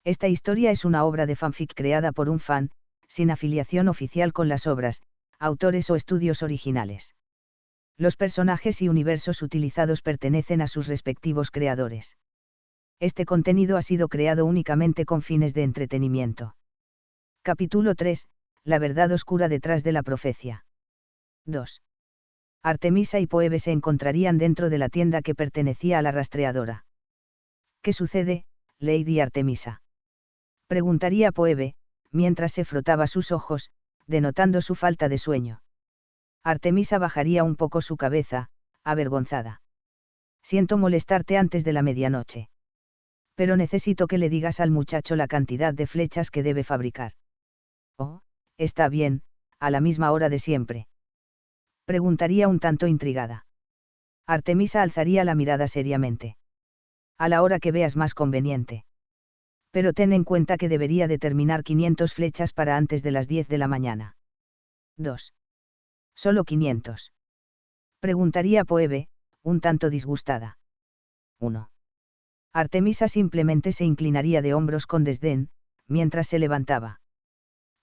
Esta historia es una obra de fanfic creada por un fan, sin afiliación oficial con las obras, autores o estudios originales. Los personajes y universos utilizados pertenecen a sus respectivos creadores. Este contenido ha sido creado únicamente con fines de entretenimiento. Capítulo 3. La verdad oscura detrás de la profecía. 2. Artemisa y Phoebe se encontrarían dentro de la tienda que pertenecía a la rastreadora. ¿Qué sucede, Lady Artemisa?, preguntaría Phoebe, mientras se frotaba sus ojos, denotando su falta de sueño. Artemisa bajaría un poco su cabeza, avergonzada. Siento molestarte antes de la medianoche. Pero necesito que le digas al muchacho la cantidad de flechas que debe fabricar. Oh, está bien, a la misma hora de siempre. Preguntaría un tanto intrigada. Artemisa alzaría la mirada seriamente. A la hora que veas más conveniente. Pero ten en cuenta que debería determinar 500 flechas para antes de las 10 de la mañana. 2. ¿Solo 500? Preguntaría Phoebe, un tanto disgustada. 1. Artemisa simplemente se inclinaría de hombros con desdén, mientras se levantaba.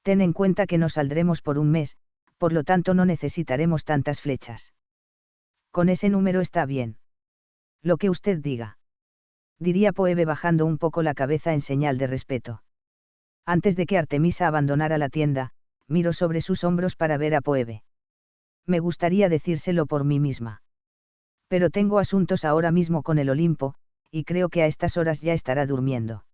Ten en cuenta que no saldremos por un mes, por lo tanto no necesitaremos tantas flechas. Con ese número está bien. Lo que usted diga. Diría Phoebe bajando un poco la cabeza en señal de respeto. Antes de que Artemisa abandonara la tienda, miró sobre sus hombros para ver a Phoebe. Me gustaría decírselo por mí misma. Pero tengo asuntos ahora mismo con el Olimpo, y creo que a estas horas ya estará durmiendo.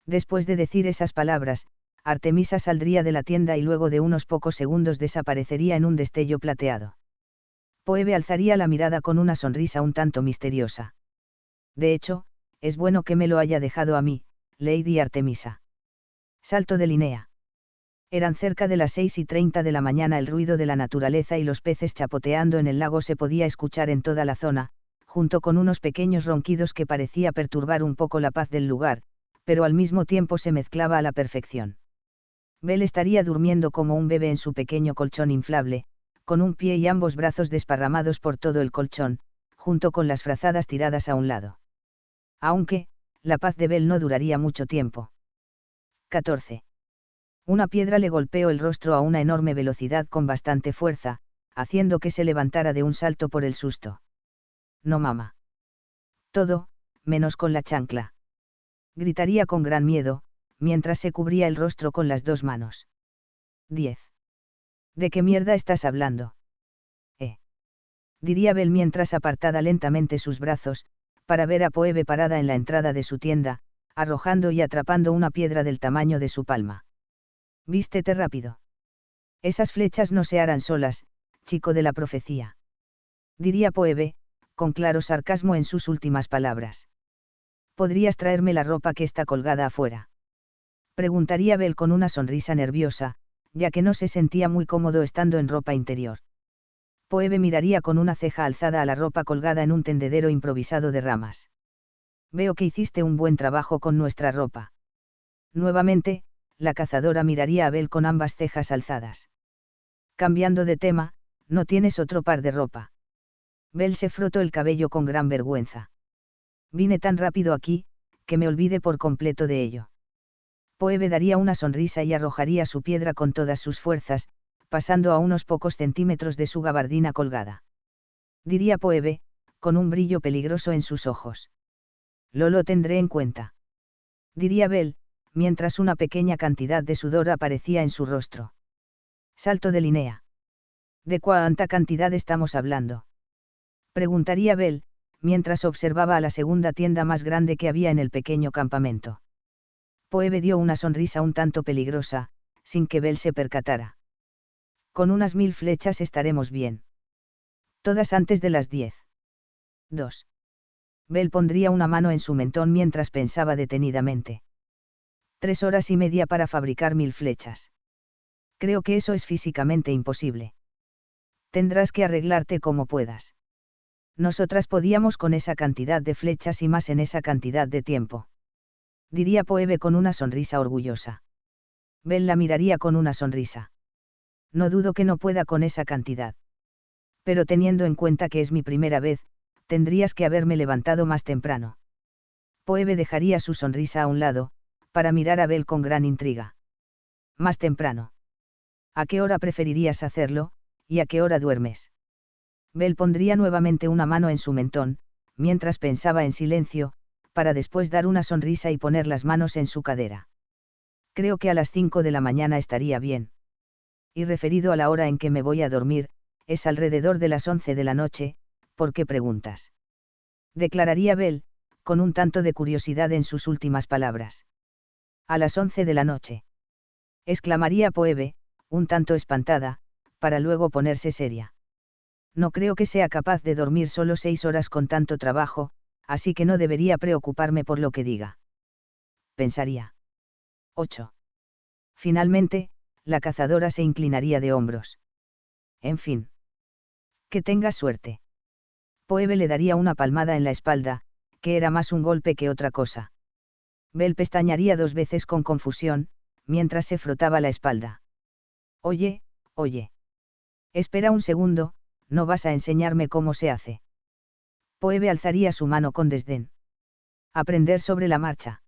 Después de decir esas palabras, Artemisa saldría de la tienda y luego de unos pocos segundos desaparecería en un destello plateado. Phoebe alzaría la mirada con una sonrisa un tanto misteriosa. De hecho, es bueno que me lo haya dejado a mí, Lady Artemisa. Salto de Linnea. Eran cerca de las 6:30 de la mañana. El ruido de la naturaleza y los peces chapoteando en el lago se podía escuchar en toda la zona, junto con unos pequeños ronquidos que parecía perturbar un poco la paz del lugar, pero al mismo tiempo se mezclaba a la perfección. Belle estaría durmiendo como un bebé en su pequeño colchón inflable, con un pie y ambos brazos desparramados por todo el colchón, junto con las frazadas tiradas a un lado. Aunque, la paz de Belle no duraría mucho tiempo. 14. Una piedra le golpeó el rostro a una enorme velocidad con bastante fuerza, haciendo que se levantara de un salto por el susto. No, mamá. Todo, menos con la chancla. Gritaría con gran miedo, mientras se cubría el rostro con las dos manos. 10. ¿De qué mierda estás hablando? Diría Belle mientras apartaba lentamente sus brazos, para ver a Phoebe parada en la entrada de su tienda, arrojando y atrapando una piedra del tamaño de su palma. Vístete rápido. Esas flechas no se harán solas, chico de la profecía. Diría Phoebe, con claro sarcasmo en sus últimas palabras. ¿Podrías traerme la ropa que está colgada afuera? Preguntaría Belle con una sonrisa nerviosa, ya que no se sentía muy cómodo estando en ropa interior. Phoebe miraría con una ceja alzada a la ropa colgada en un tendedero improvisado de ramas. Veo que hiciste un buen trabajo con nuestra ropa. Nuevamente, la cazadora miraría a Belle con ambas cejas alzadas. Cambiando de tema, ¿no tienes otro par de ropa? Belle se frotó el cabello con gran vergüenza. Vine tan rápido aquí, que me olvidé por completo de ello. Phoebe daría una sonrisa y arrojaría su piedra con todas sus fuerzas, pasando a unos pocos centímetros de su gabardina colgada. Diría Phoebe, con un brillo peligroso en sus ojos. Lo tendré en cuenta. Diría Belle, mientras una pequeña cantidad de sudor aparecía en su rostro. Salto de Linnea. ¿De cuánta cantidad estamos hablando? Preguntaría Belle, mientras observaba a la segunda tienda más grande que había en el pequeño campamento. Phoebe dio una sonrisa un tanto peligrosa, sin que Belle se percatara. Con unas 1000 flechas estaremos bien. Todas antes de las 10. 2. Belle pondría una mano en su mentón mientras pensaba detenidamente. 3 horas y media para fabricar 1000 flechas. Creo que eso es físicamente imposible. Tendrás que arreglarte como puedas. Nosotras podíamos con esa cantidad de flechas y más en esa cantidad de tiempo. Diría Phoebe con una sonrisa orgullosa. Belle la miraría con una sonrisa. No dudo que no pueda con esa cantidad. Pero teniendo en cuenta que es mi primera vez, tendrías que haberme levantado más temprano. Phoebe dejaría su sonrisa a un lado, para mirar a Bell con gran intriga. Más temprano. ¿A qué hora preferirías hacerlo, y a qué hora duermes? Bell pondría nuevamente una mano en su mentón, mientras pensaba en silencio, para después dar una sonrisa y poner las manos en su cadera. Creo que a las 5 de la mañana estaría bien. Y referido a la hora en que me voy a dormir, es alrededor de las 11 de la noche, ¿por qué preguntas? Declararía Bell, con un tanto de curiosidad en sus últimas palabras. A las 11 de la noche. Exclamaría Phoebe, un tanto espantada, para luego ponerse seria. No creo que sea capaz de dormir solo 6 horas con tanto trabajo, así que no debería preocuparme por lo que diga. Pensaría. 8. Finalmente, la cazadora se inclinaría de hombros. En fin. Que tengas suerte. Phoebe le daría una palmada en la espalda, que era más un golpe que otra cosa. Bell pestañaría 2 veces con confusión, mientras se frotaba la espalda. Oye. Espera un segundo, ¿no vas a enseñarme cómo se hace? Phoebe alzaría su mano con desdén. Aprender sobre la marcha.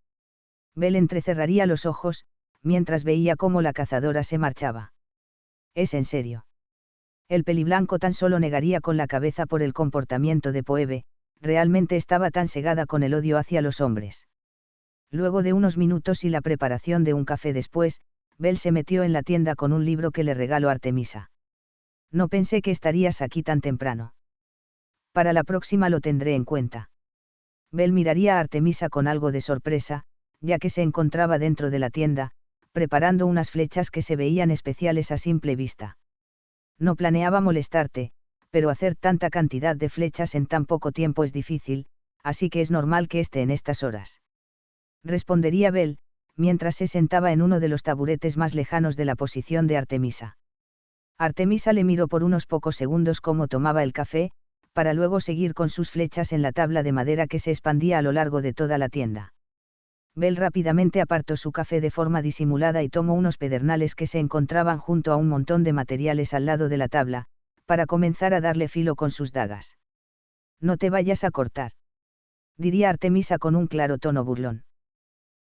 Bell entrecerraría los ojos, mientras veía cómo la cazadora se marchaba. ¿Es en serio? El peliblanco tan solo negaría con la cabeza por el comportamiento de Phoebe, realmente estaba tan cegada con el odio hacia los hombres. Luego de unos minutos y la preparación de un café después, Bell se metió en la tienda con un libro que le regaló Artemisa. No pensé que estarías aquí tan temprano. Para la próxima lo tendré en cuenta. Bell miraría a Artemisa con algo de sorpresa, ya que se encontraba dentro de la tienda, preparando unas flechas que se veían especiales a simple vista. No planeaba molestarte, pero hacer tanta cantidad de flechas en tan poco tiempo es difícil, así que es normal que esté en estas horas. Respondería Bell, mientras se sentaba en uno de los taburetes más lejanos de la posición de Artemisa. Artemisa le miró por unos pocos segundos cómo tomaba el café, para luego seguir con sus flechas en la tabla de madera que se expandía a lo largo de toda la tienda. Bell rápidamente apartó su café de forma disimulada y tomó unos pedernales que se encontraban junto a un montón de materiales al lado de la tabla, para comenzar a darle filo con sus dagas. No te vayas a cortar. Diría Artemisa con un claro tono burlón.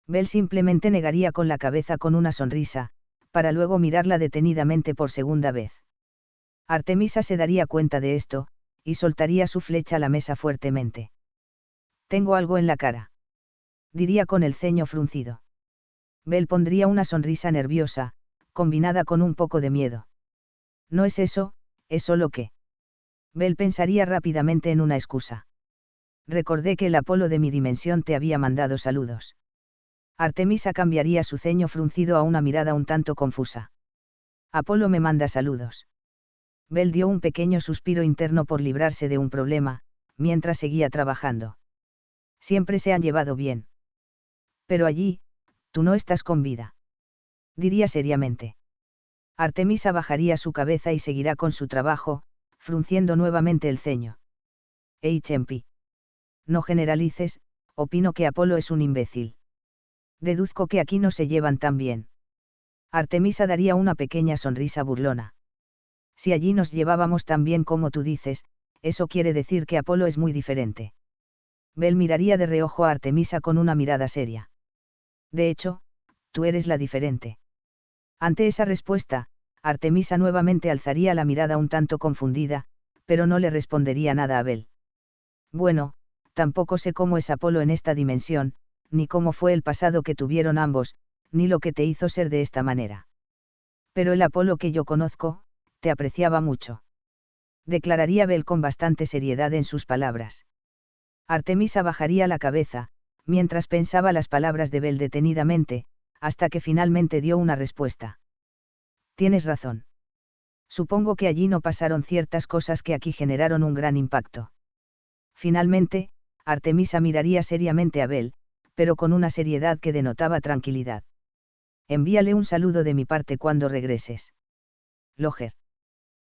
Bell simplemente negaría con la cabeza con una sonrisa, para luego mirarla detenidamente por segunda vez. Artemisa se daría cuenta de esto, y soltaría su flecha a la mesa fuertemente. Tengo algo en la cara. Diría con el ceño fruncido. Bell pondría una sonrisa nerviosa, combinada con un poco de miedo. No es eso, es solo que. Bell pensaría rápidamente en una excusa. Recordé que el Apolo de mi dimensión te había mandado saludos. Artemisa cambiaría su ceño fruncido a una mirada un tanto confusa. Apolo me manda saludos. Bell dio un pequeño suspiro interno por librarse de un problema, mientras seguía trabajando. Siempre se han llevado bien. Pero allí, tú no estás con vida. Diría seriamente. Artemisa bajaría su cabeza y seguirá con su trabajo, frunciendo nuevamente el ceño. Chempi. No generalices, opino que Apolo es un imbécil. Deduzco que aquí no se llevan tan bien. Artemisa daría una pequeña sonrisa burlona. Si allí nos llevábamos tan bien como tú dices, eso quiere decir que Apolo es muy diferente. Bell miraría de reojo a Artemisa con una mirada seria. De hecho, tú eres la diferente. Ante esa respuesta, Artemisa nuevamente alzaría la mirada un tanto confundida, pero no le respondería nada a Bell. Bueno, tampoco sé cómo es Apolo en esta dimensión, ni cómo fue el pasado que tuvieron ambos, ni lo que te hizo ser de esta manera. Pero el Apolo que yo conozco, te apreciaba mucho. Declararía Bell con bastante seriedad en sus palabras. Artemisa bajaría la cabeza, mientras pensaba las palabras de Bell detenidamente, hasta que finalmente dio una respuesta. Tienes razón. Supongo que allí no pasaron ciertas cosas que aquí generaron un gran impacto. Finalmente, Artemisa miraría seriamente a Bell, pero con una seriedad que denotaba tranquilidad. Envíale un saludo de mi parte cuando regreses. Loger.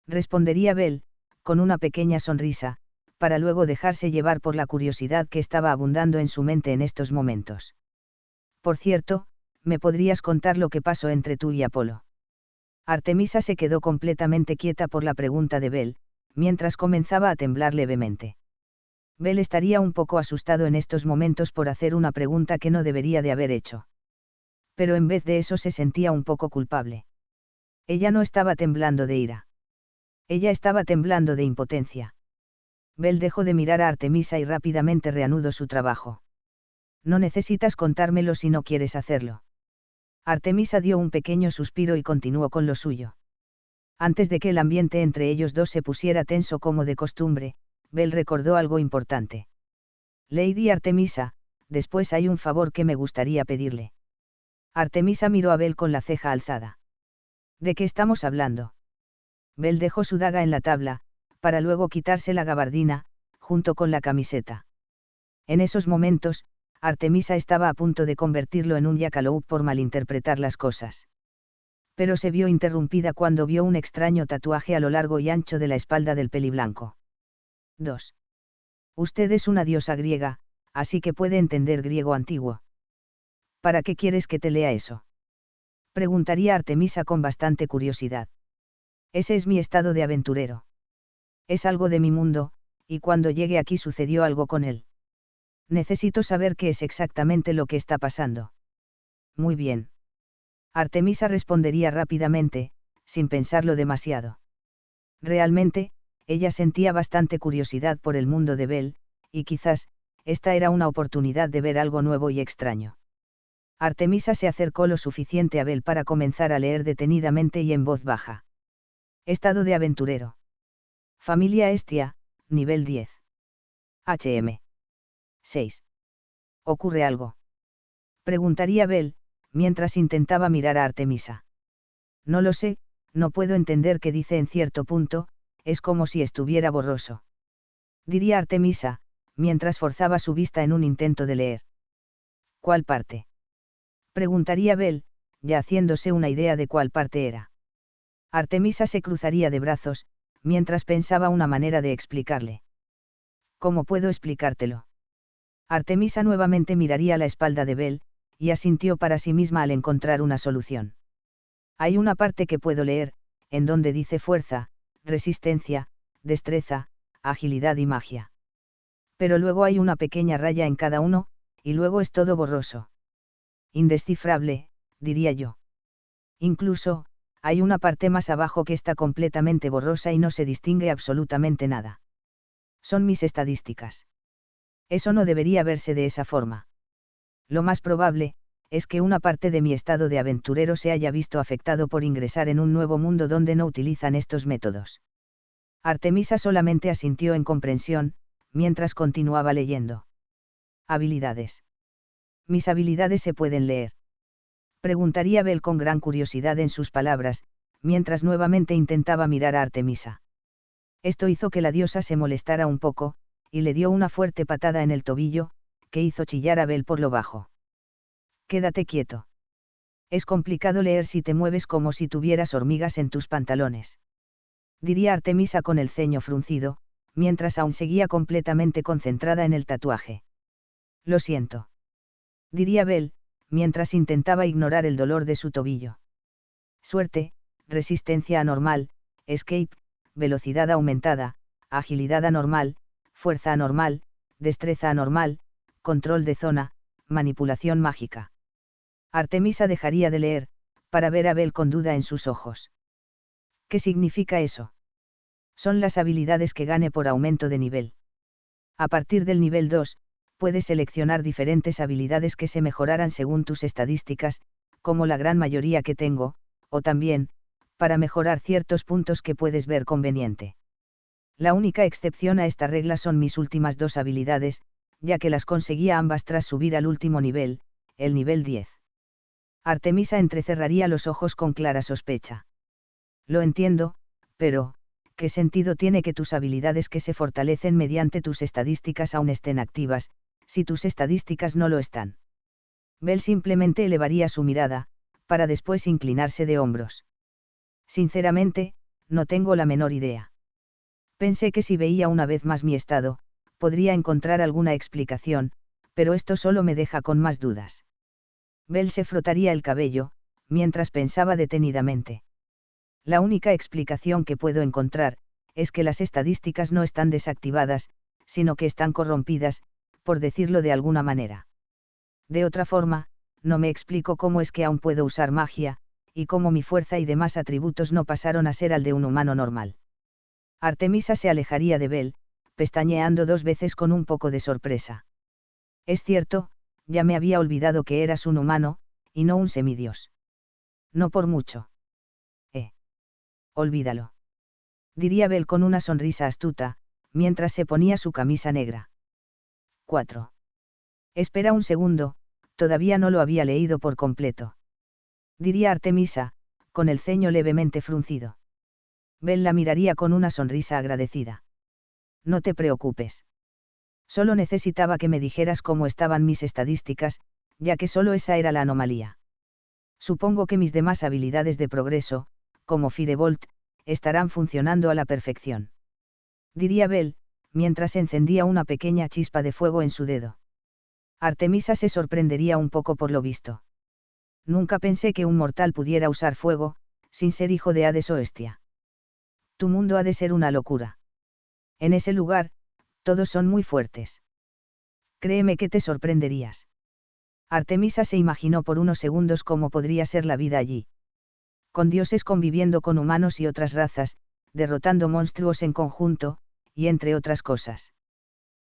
Respondería Bell, con una pequeña sonrisa, para luego dejarse llevar por la curiosidad que estaba abundando en su mente en estos momentos. Por cierto, ¿me podrías contar lo que pasó entre tú y Apolo? Artemisa se quedó completamente quieta por la pregunta de Bell, mientras comenzaba a temblar levemente. Bell estaría un poco asustado en estos momentos por hacer una pregunta que no debería de haber hecho. Pero en vez de eso se sentía un poco culpable. Ella no estaba temblando de ira. Ella estaba temblando de impotencia. Bell dejó de mirar a Artemisa y rápidamente reanudó su trabajo. No necesitas contármelo si no quieres hacerlo. Artemisa dio un pequeño suspiro y continuó con lo suyo. Antes de que el ambiente entre ellos dos se pusiera tenso como de costumbre, Bell recordó algo importante. Lady Artemisa, después hay un favor que me gustaría pedirle. Artemisa miró a Bell con la ceja alzada. ¿De qué estamos hablando? Bell dejó su daga en la tabla, para luego quitarse la gabardina, junto con la camiseta. En esos momentos, Artemisa estaba a punto de convertirlo en un jackalope por malinterpretar las cosas. Pero se vio interrumpida cuando vio un extraño tatuaje a lo largo y ancho de la espalda del peliblanco. 2. Usted es una diosa griega, así que puede entender griego antiguo. ¿Para qué quieres que te lea eso? Preguntaría Artemisa con bastante curiosidad. Ese es mi estado de aventurero. Es algo de mi mundo, y cuando llegué aquí sucedió algo con él. Necesito saber qué es exactamente lo que está pasando. Muy bien. Artemisa respondería rápidamente, sin pensarlo demasiado. Realmente, ella sentía bastante curiosidad por el mundo de Bell, y quizás, esta era una oportunidad de ver algo nuevo y extraño. Artemisa se acercó lo suficiente a Bell para comenzar a leer detenidamente y en voz baja. Estado de aventurero. Familia Hestia, nivel 10. HM. 6. ¿Ocurre algo? Preguntaría Bell, mientras intentaba mirar a Artemisa. No lo sé, no puedo entender qué dice en cierto punto, es como si estuviera borroso. Diría Artemisa, mientras forzaba su vista en un intento de leer. ¿Cuál parte? Preguntaría Bell, ya haciéndose una idea de cuál parte era. Artemisa se cruzaría de brazos, mientras pensaba una manera de explicarle. ¿Cómo puedo explicártelo? Artemisa nuevamente miraría la espalda de Bell, y asintió para sí misma al encontrar una solución. Hay una parte que puedo leer, en donde dice fuerza, resistencia, destreza, agilidad y magia. Pero luego hay una pequeña raya en cada uno, y luego es todo borroso. Indescifrable, diría yo. Incluso, hay una parte más abajo que está completamente borrosa y no se distingue absolutamente nada. Son mis estadísticas. Eso no debería verse de esa forma. Lo más probable, es que una parte de mi estado de aventurero se haya visto afectado por ingresar en un nuevo mundo donde no utilizan estos métodos. Artemisa solamente asintió en comprensión, mientras continuaba leyendo. Habilidades. Mis habilidades se pueden leer. Preguntaría Bell con gran curiosidad en sus palabras, mientras nuevamente intentaba mirar a Artemisa. Esto hizo que la diosa se molestara un poco, y le dio una fuerte patada en el tobillo, que hizo chillar a Bell por lo bajo. Quédate quieto. Es complicado leer si te mueves como si tuvieras hormigas en tus pantalones. Diría Artemisa con el ceño fruncido, mientras aún seguía completamente concentrada en el tatuaje. Lo siento. Diría Bell, mientras intentaba ignorar el dolor de su tobillo. Suerte, resistencia anormal, escape, velocidad aumentada, agilidad anormal, fuerza anormal, destreza anormal, control de zona, manipulación mágica. Artemisa dejaría de leer, para ver a Bell con duda en sus ojos. ¿Qué significa eso? Son las habilidades que gane por aumento de nivel. A partir del nivel 2, puedes seleccionar diferentes habilidades que se mejorarán según tus estadísticas, como la gran mayoría que tengo, o también, para mejorar ciertos puntos que puedes ver conveniente. La única excepción a esta regla son mis últimas dos habilidades, ya que las conseguía ambas tras subir al último nivel, el nivel 10. Artemisa entrecerraría los ojos con clara sospecha. Lo entiendo, pero, ¿qué sentido tiene que tus habilidades que se fortalecen mediante tus estadísticas aún estén activas, si tus estadísticas no lo están? Bell simplemente elevaría su mirada, para después inclinarse de hombros. Sinceramente, no tengo la menor idea. Pensé que si veía una vez más mi estado, podría encontrar alguna explicación, pero esto solo me deja con más dudas. Bell se frotaría el cabello, mientras pensaba detenidamente. La única explicación que puedo encontrar, es que las estadísticas no están desactivadas, sino que están corrompidas, por decirlo de alguna manera. De otra forma, no me explico cómo es que aún puedo usar magia, y cómo mi fuerza y demás atributos no pasaron a ser al de un humano normal. Artemisa se alejaría de Bell, pestañeando 2 veces con un poco de sorpresa. Es cierto, ya me había olvidado que eras un humano, y no un semidios. No por mucho. Olvídalo. Diría Bell con una sonrisa astuta, mientras se ponía su camisa negra. 4. Espera un segundo, todavía no lo había leído por completo. Diría Artemisa, con el ceño levemente fruncido. Bell la miraría con una sonrisa agradecida. No te preocupes. Solo necesitaba que me dijeras cómo estaban mis estadísticas, ya que solo esa era la anomalía. Supongo que mis demás habilidades de progreso, como Firebolt, estarán funcionando a la perfección. Diría Bell, mientras encendía una pequeña chispa de fuego en su dedo. Artemisa se sorprendería un poco por lo visto. Nunca pensé que un mortal pudiera usar fuego, sin ser hijo de Hades o Hestia. Tu mundo ha de ser una locura. En ese lugar, todos son muy fuertes. Créeme que te sorprenderías. Artemisa se imaginó por unos segundos cómo podría ser la vida allí. Con dioses conviviendo con humanos y otras razas, derrotando monstruos en conjunto, y entre otras cosas.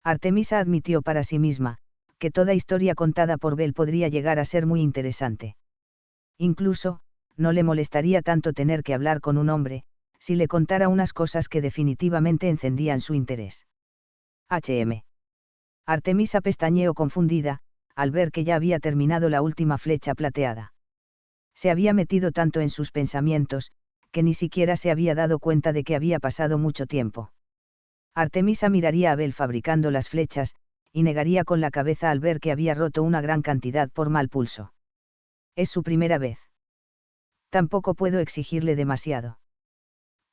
Artemisa admitió para sí misma, que toda historia contada por Bell podría llegar a ser muy interesante. Incluso, no le molestaría tanto tener que hablar con un hombre, si le contara unas cosas que definitivamente encendían su interés. Artemisa pestañeó confundida, al ver que ya había terminado la última flecha plateada. Se había metido tanto en sus pensamientos, que ni siquiera se había dado cuenta de que había pasado mucho tiempo. Artemisa miraría a Bell fabricando las flechas, y negaría con la cabeza al ver que había roto una gran cantidad por mal pulso. Es su primera vez. Tampoco puedo exigirle demasiado.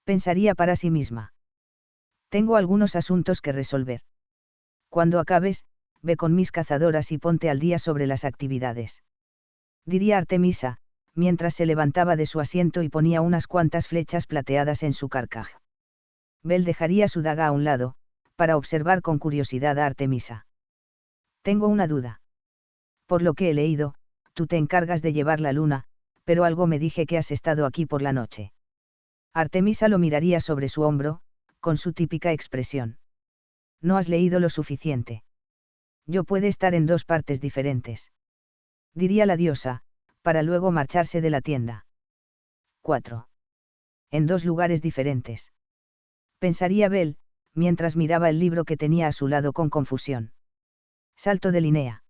Pensaría para sí misma. Tengo algunos asuntos que resolver. Cuando acabes, ve con mis cazadoras y ponte al día sobre las actividades. Diría Artemisa, mientras se levantaba de su asiento y ponía unas cuantas flechas plateadas en su carcaj. Bell dejaría su daga a un lado, para observar con curiosidad a Artemisa. Tengo una duda. Por lo que he leído, tú te encargas de llevar la luna, pero algo me dije que has estado aquí por la noche. Artemisa lo miraría sobre su hombro, con su típica expresión. No has leído lo suficiente. Yo puede estar en 2 partes diferentes. Diría la diosa, para luego marcharse de la tienda. 4. En 2 lugares diferentes. Pensaría Bell, mientras miraba el libro que tenía a su lado con confusión. Salto de Linnea.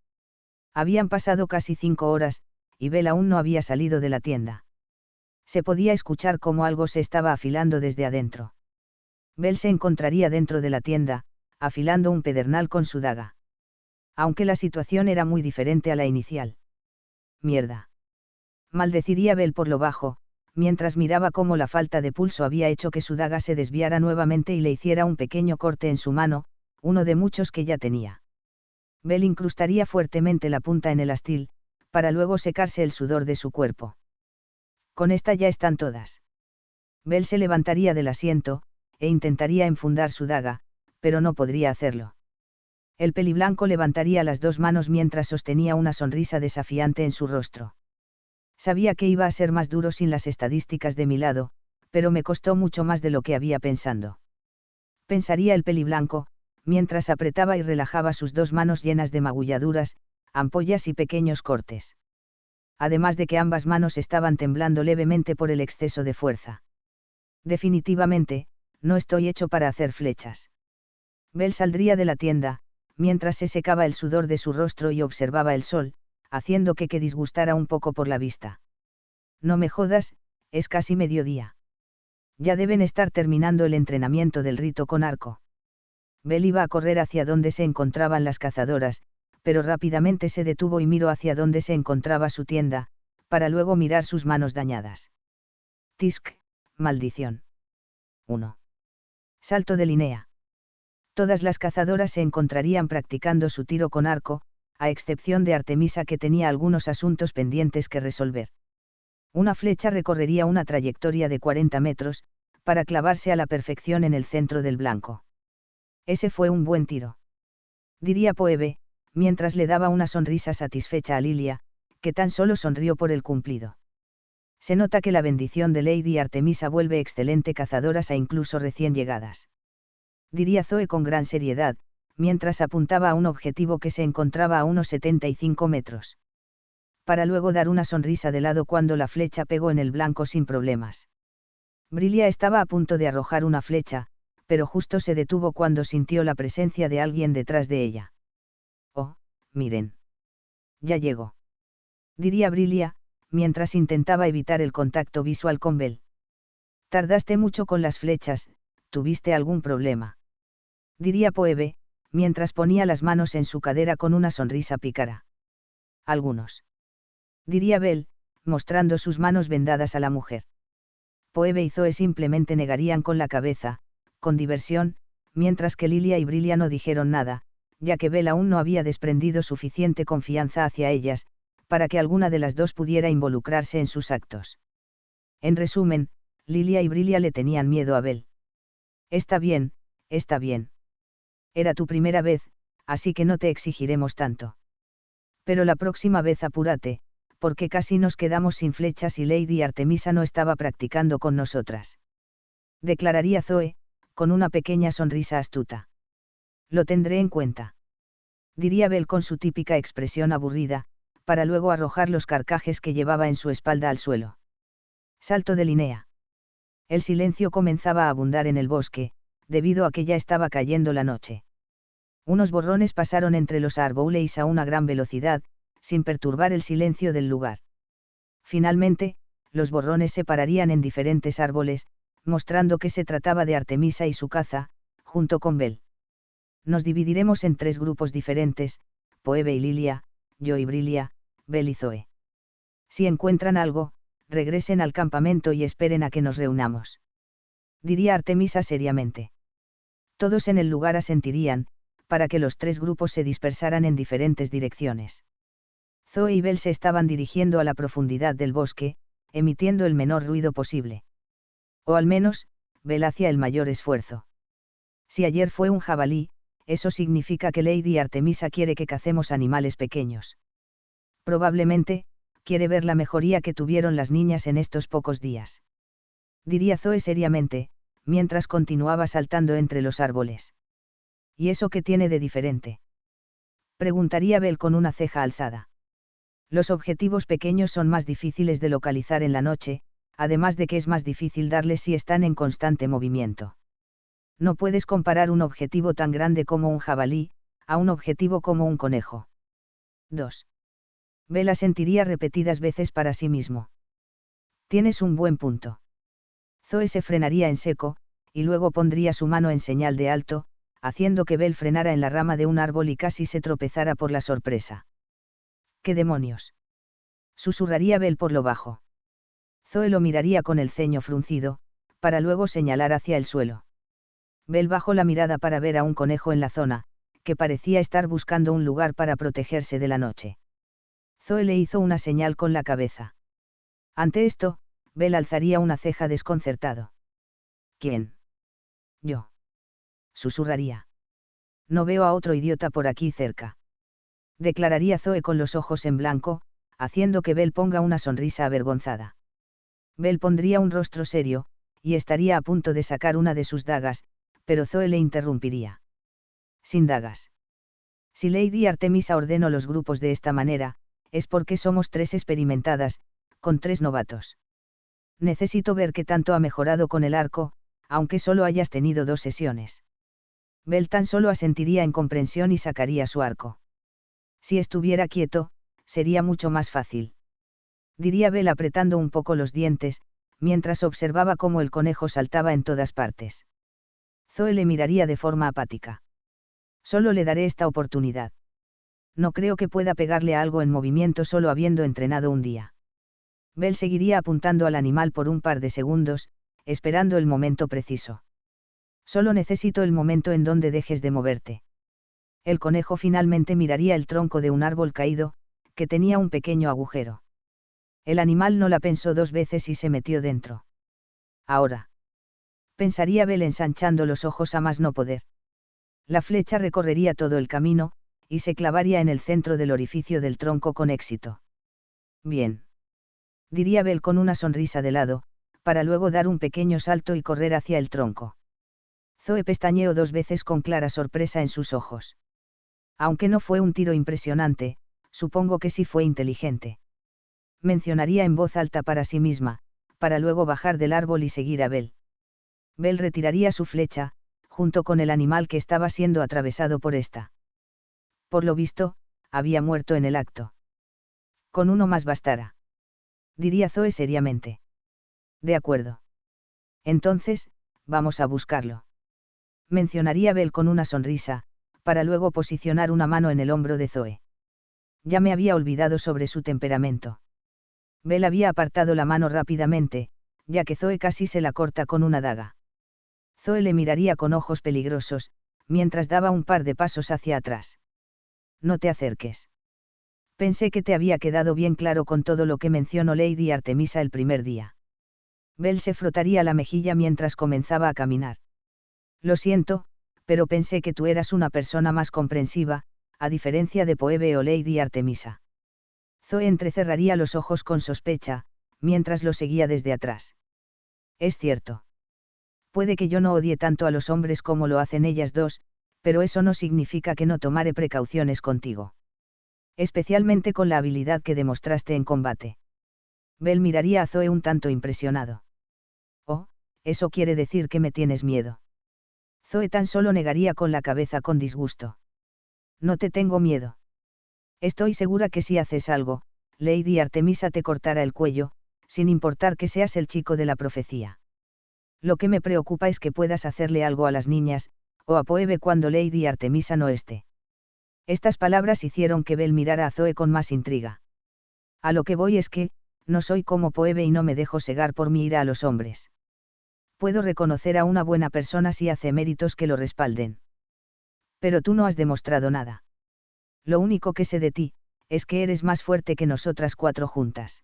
Habían pasado casi 5 horas, y Bell aún no había salido de la tienda. Se podía escuchar cómo algo se estaba afilando desde adentro. Bell se encontraría dentro de la tienda, afilando un pedernal con su daga. Aunque la situación era muy diferente a la inicial. Mierda. Maldeciría Bell por lo bajo, mientras miraba cómo la falta de pulso había hecho que su daga se desviara nuevamente y le hiciera un pequeño corte en su mano, uno de muchos que ya tenía. Bell incrustaría fuertemente la punta en el astil, para luego secarse el sudor de su cuerpo. Con esta ya están todas. Bell se levantaría del asiento, e intentaría enfundar su daga, pero no podría hacerlo. El peliblanco levantaría las 2 manos mientras sostenía una sonrisa desafiante en su rostro. Sabía que iba a ser más duro sin las estadísticas de mi lado, pero me costó mucho más de lo que había pensando. Pensaría el peliblanco, mientras apretaba y relajaba sus 2 manos llenas de magulladuras, ampollas y pequeños cortes. Además de que ambas manos estaban temblando levemente por el exceso de fuerza. Definitivamente, no estoy hecho para hacer flechas. Bell saldría de la tienda, mientras se secaba el sudor de su rostro y observaba el sol, haciendo que disgustara un poco por la vista. No me jodas, es casi mediodía. Ya deben estar terminando el entrenamiento del rito con arco. Bell iba a correr hacia donde se encontraban las cazadoras, pero rápidamente se detuvo y miró hacia donde se encontraba su tienda, para luego mirar sus manos dañadas. Tisk, maldición. 1. Salto de Linnea. Todas las cazadoras se encontrarían practicando su tiro con arco, a excepción de Artemisa que tenía algunos asuntos pendientes que resolver. Una flecha recorrería una trayectoria de 40 metros, para clavarse a la perfección en el centro del blanco. Ese fue un buen tiro. Diría Phoebe, mientras le daba una sonrisa satisfecha a Lilia, que tan solo sonrió por el cumplido. Se nota que la bendición de Lady Artemisa vuelve excelente cazadoras a incluso recién llegadas. Diría Zoe con gran seriedad, mientras apuntaba a un objetivo que se encontraba a unos 75 metros. Para luego dar una sonrisa de lado cuando la flecha pegó en el blanco sin problemas. Brilia estaba a punto de arrojar una flecha, pero justo se detuvo cuando sintió la presencia de alguien detrás de ella. Oh, miren. Ya llegó. Diría Brilia, mientras intentaba evitar el contacto visual con Bell. Tardaste mucho con las flechas, ¿tuviste algún problema? Diría Phoebe, mientras ponía las manos en su cadera con una sonrisa pícara. Algunos. Diría Bell, mostrando sus manos vendadas a la mujer. Phoebe y Zoe simplemente negarían con la cabeza, con diversión, mientras que Lilia y Brilia no dijeron nada, ya que Bell aún no había desprendido suficiente confianza hacia ellas, para que alguna de las dos pudiera involucrarse en sus actos. En resumen, Lilia y Brilia le tenían miedo a Bell. Está bien, está bien. Era tu primera vez, así que no te exigiremos tanto. Pero la próxima vez apúrate, porque casi nos quedamos sin flechas y Lady Artemisa no estaba practicando con nosotras. Declararía Zoe, con una pequeña sonrisa astuta. Lo tendré en cuenta. Diría Bell con su típica expresión aburrida, para luego arrojar los carcajes que llevaba en su espalda al suelo. Salto de Linnea. El silencio comenzaba a abundar en el bosque, debido a que ya estaba cayendo la noche. Unos borrones pasaron entre los árboles a una gran velocidad, sin perturbar el silencio del lugar. Finalmente, los borrones se pararían en diferentes árboles, mostrando que se trataba de Artemisa y su caza, junto con Bell. Nos dividiremos en 3 grupos diferentes, Phoebe y Lilia, yo y Brilia, Bell y Zoe. Si encuentran algo, regresen al campamento y esperen a que nos reunamos. Diría Artemisa seriamente. Todos en el lugar asentirían, para que los 3 grupos se dispersaran en diferentes direcciones. Zoe y Bell se estaban dirigiendo a la profundidad del bosque, emitiendo el menor ruido posible. O al menos, Bell hacía el mayor esfuerzo. Si ayer fue un jabalí, eso significa que Lady Artemisa quiere que cacemos animales pequeños. Probablemente, quiere ver la mejoría que tuvieron las niñas en estos pocos días. Diría Zoe seriamente, mientras continuaba saltando entre los árboles. ¿Y eso qué tiene de diferente? Preguntaría Bell con una ceja alzada. Los objetivos pequeños son más difíciles de localizar en la noche, además de que es más difícil darles si están en constante movimiento. No puedes comparar un objetivo tan grande como un jabalí, a un objetivo como un conejo. 2. Bell asentiría repetidas veces para sí mismo. Tienes un buen punto. Zoe se frenaría en seco, y luego pondría su mano en señal de alto, haciendo que Bell frenara en la rama de un árbol y casi se tropezara por la sorpresa. ¿Qué demonios? Susurraría Bell por lo bajo. Zoe lo miraría con el ceño fruncido, para luego señalar hacia el suelo. Bell bajó la mirada para ver a un conejo en la zona, que parecía estar buscando un lugar para protegerse de la noche. Zoe le hizo una señal con la cabeza. Ante esto, Bell alzaría una ceja desconcertado. ¿Quién? Yo. Susurraría. No veo a otro idiota por aquí cerca. Declararía Zoe con los ojos en blanco, haciendo que Bell ponga una sonrisa avergonzada. Bell pondría un rostro serio, y estaría a punto de sacar una de sus dagas, pero Zoe le interrumpiría. Sin dagas. Si Lady Artemisa ordenó los grupos de esta manera, es porque somos 3 experimentadas, con 3 novatos. Necesito ver qué tanto ha mejorado con el arco, aunque solo hayas tenido 2 sesiones. Bell tan solo asentiría en comprensión y sacaría su arco. Si estuviera quieto, sería mucho más fácil. Diría Bell apretando un poco los dientes, mientras observaba cómo el conejo saltaba en todas partes. Zoe le miraría de forma apática. Solo le daré esta oportunidad. No creo que pueda pegarle a algo en movimiento solo habiendo entrenado un día. Bell seguiría apuntando al animal por un par de segundos, esperando el momento preciso. Solo necesito el momento en donde dejes de moverte. El conejo finalmente miraría el tronco de un árbol caído, que tenía un pequeño agujero. El animal no la pensó 2 veces y se metió dentro. Ahora. Pensaría Bell ensanchando los ojos a más no poder. La flecha recorrería todo el camino, y se clavaría en el centro del orificio del tronco con éxito. Bien. Diría Bell con una sonrisa de lado, para luego dar un pequeño salto y correr hacia el tronco. Zoe pestañeó 2 veces con clara sorpresa en sus ojos. Aunque no fue un tiro impresionante, supongo que sí fue inteligente. Mencionaría en voz alta para sí misma, para luego bajar del árbol y seguir a Bell. Bell retiraría su flecha, junto con el animal que estaba siendo atravesado por esta. Por lo visto, había muerto en el acto. Con uno más bastara. Diría Zoe seriamente. De acuerdo. Entonces, vamos a buscarlo. Mencionaría Bell con una sonrisa, para luego posicionar una mano en el hombro de Zoe. Ya me había olvidado sobre su temperamento. Bell había apartado la mano rápidamente, ya que Zoe casi se la corta con una daga. Zoe le miraría con ojos peligrosos, mientras daba un par de pasos hacia atrás. No te acerques. Pensé que te había quedado bien claro con todo lo que mencionó Lady Artemisa el primer día. Bell se frotaría la mejilla mientras comenzaba a caminar. Lo siento, pero pensé que tú eras una persona más comprensiva, a diferencia de Phoebe o Lady Artemisa. Zoe entrecerraría los ojos con sospecha, mientras lo seguía desde atrás. Es cierto. Puede que yo no odie tanto a los hombres como lo hacen ellas dos, pero eso no significa que no tomare precauciones contigo. Especialmente con la habilidad que demostraste en combate. Bell miraría a Zoe un tanto impresionado. Oh, eso quiere decir que me tienes miedo. Zoe tan solo negaría con la cabeza con disgusto. No te tengo miedo. Estoy segura que si haces algo, Lady Artemisa te cortará el cuello, sin importar que seas el chico de la profecía. Lo que me preocupa es que puedas hacerle algo a las niñas, o a Phoebe cuando Lady Artemisa no esté. Estas palabras hicieron que Bell mirara a Zoe con más intriga. A lo que voy es que, no soy como Phoebe y no me dejo cegar por mi ira a los hombres. Puedo reconocer a una buena persona si hace méritos que lo respalden. Pero tú no has demostrado nada. Lo único que sé de ti, es que eres más fuerte que nosotras 4 juntas.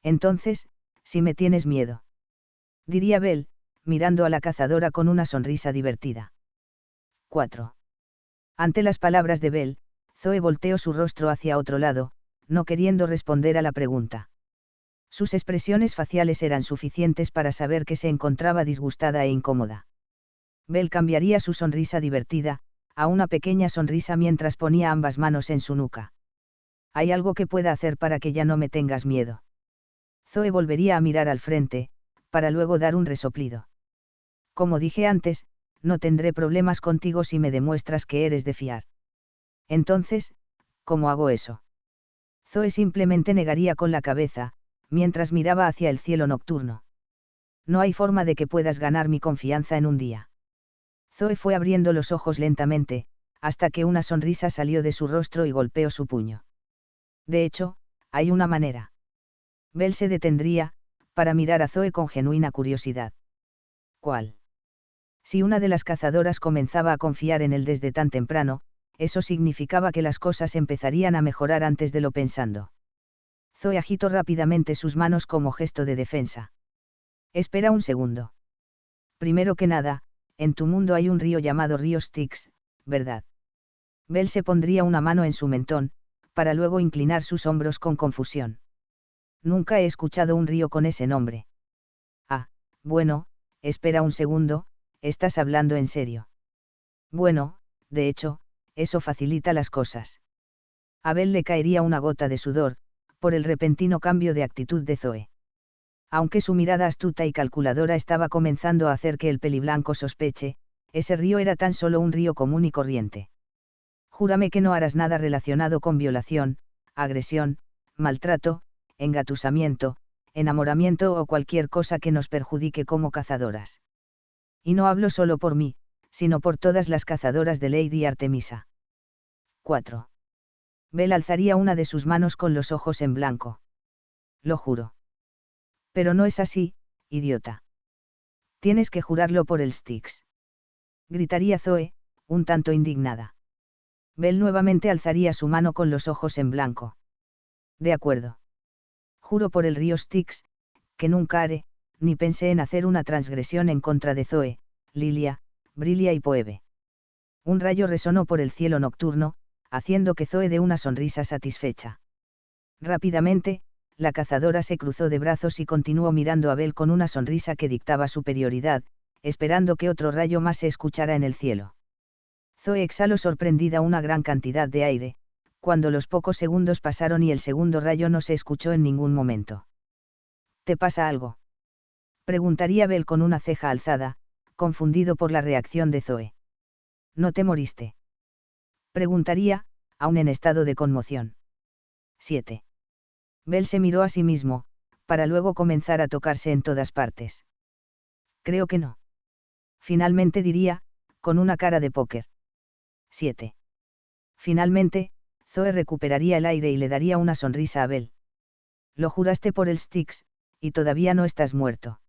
Entonces, si me tienes miedo. Diría Bell, mirando a la cazadora con una sonrisa divertida. 4. Ante las palabras de Bell, Zoe volteó su rostro hacia otro lado, no queriendo responder a la pregunta. Sus expresiones faciales eran suficientes para saber que se encontraba disgustada e incómoda. Bell cambiaría su sonrisa divertida, a una pequeña sonrisa mientras ponía ambas manos en su nuca. ¿Hay algo que pueda hacer para que ya no me tengas miedo? Zoe volvería a mirar al frente, para luego dar un resoplido. Como dije antes, no tendré problemas contigo si me demuestras que eres de fiar. Entonces, ¿cómo hago eso? Zoe simplemente negaría con la cabeza, mientras miraba hacia el cielo nocturno. No hay forma de que puedas ganar mi confianza en un día. Zoe fue abriendo los ojos lentamente, hasta que una sonrisa salió de su rostro y golpeó su puño. De hecho, hay una manera. Bell se detendría, para mirar a Zoe con genuina curiosidad. ¿Cuál? Si una de las cazadoras comenzaba a confiar en él desde tan temprano, eso significaba que las cosas empezarían a mejorar antes de lo pensando. Zoe agitó rápidamente sus manos como gesto de defensa. Espera un segundo. Primero que nada, en tu mundo hay un río llamado río Styx, ¿verdad? Bell se pondría una mano en su mentón, para luego inclinar sus hombros con confusión. Nunca he escuchado un río con ese nombre. Ah, bueno, espera un segundo, ¿estás hablando en serio? Bueno, de hecho, eso facilita las cosas. A Bell le caería una gota de sudor, por el repentino cambio de actitud de Zoe. Aunque su mirada astuta y calculadora estaba comenzando a hacer que el peliblanco sospeche, ese río era tan solo un río común y corriente. Júrame que no harás nada relacionado con violación, agresión, maltrato, engatusamiento, enamoramiento o cualquier cosa que nos perjudique como cazadoras. Y no hablo solo por mí, sino por todas las cazadoras de Lady Artemisa. 4. Bell alzaría una de sus manos con los ojos en blanco. Lo juro. Pero no es así, idiota. Tienes que jurarlo por el Styx. Gritaría Zoe, un tanto indignada. Bell nuevamente alzaría su mano con los ojos en blanco. De acuerdo. Juro por el río Styx, que nunca haré, ni pensé en hacer una transgresión en contra de Zoe, Lilia, Brilia y Phoebe. Un rayo resonó por el cielo nocturno, haciendo que Zoe dé una sonrisa satisfecha. Rápidamente, la cazadora se cruzó de brazos y continuó mirando a Bell con una sonrisa que dictaba superioridad, esperando que otro rayo más se escuchara en el cielo. Zoe exhaló sorprendida una gran cantidad de aire, cuando los pocos segundos pasaron y el segundo rayo no se escuchó en ningún momento. ¿Te pasa algo?, preguntaría Bell con una ceja alzada, confundido por la reacción de Zoe. ¿No te moriste?, preguntaría, aún en estado de conmoción. 7. Bell se miró a sí mismo, para luego comenzar a tocarse en todas partes. Creo que no. Finalmente diría, con una cara de póker. 7. Finalmente, Zoe recuperaría el aire y le daría una sonrisa a Bell. Lo juraste por el Styx, y todavía no estás muerto.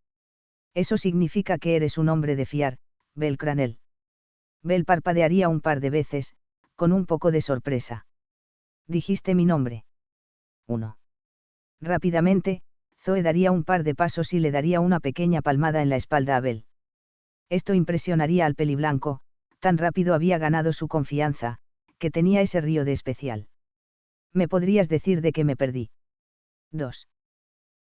Eso significa que eres un hombre de fiar, Bell Cranell. Bell parpadearía un par de veces, con un poco de sorpresa. Dijiste mi nombre. 1. Rápidamente, Zoe daría un par de pasos y le daría una pequeña palmada en la espalda a Bell. Esto impresionaría al peliblanco, tan rápido había ganado su confianza, que tenía ese río de especial. ¿Me podrías decir de qué me perdí? 2.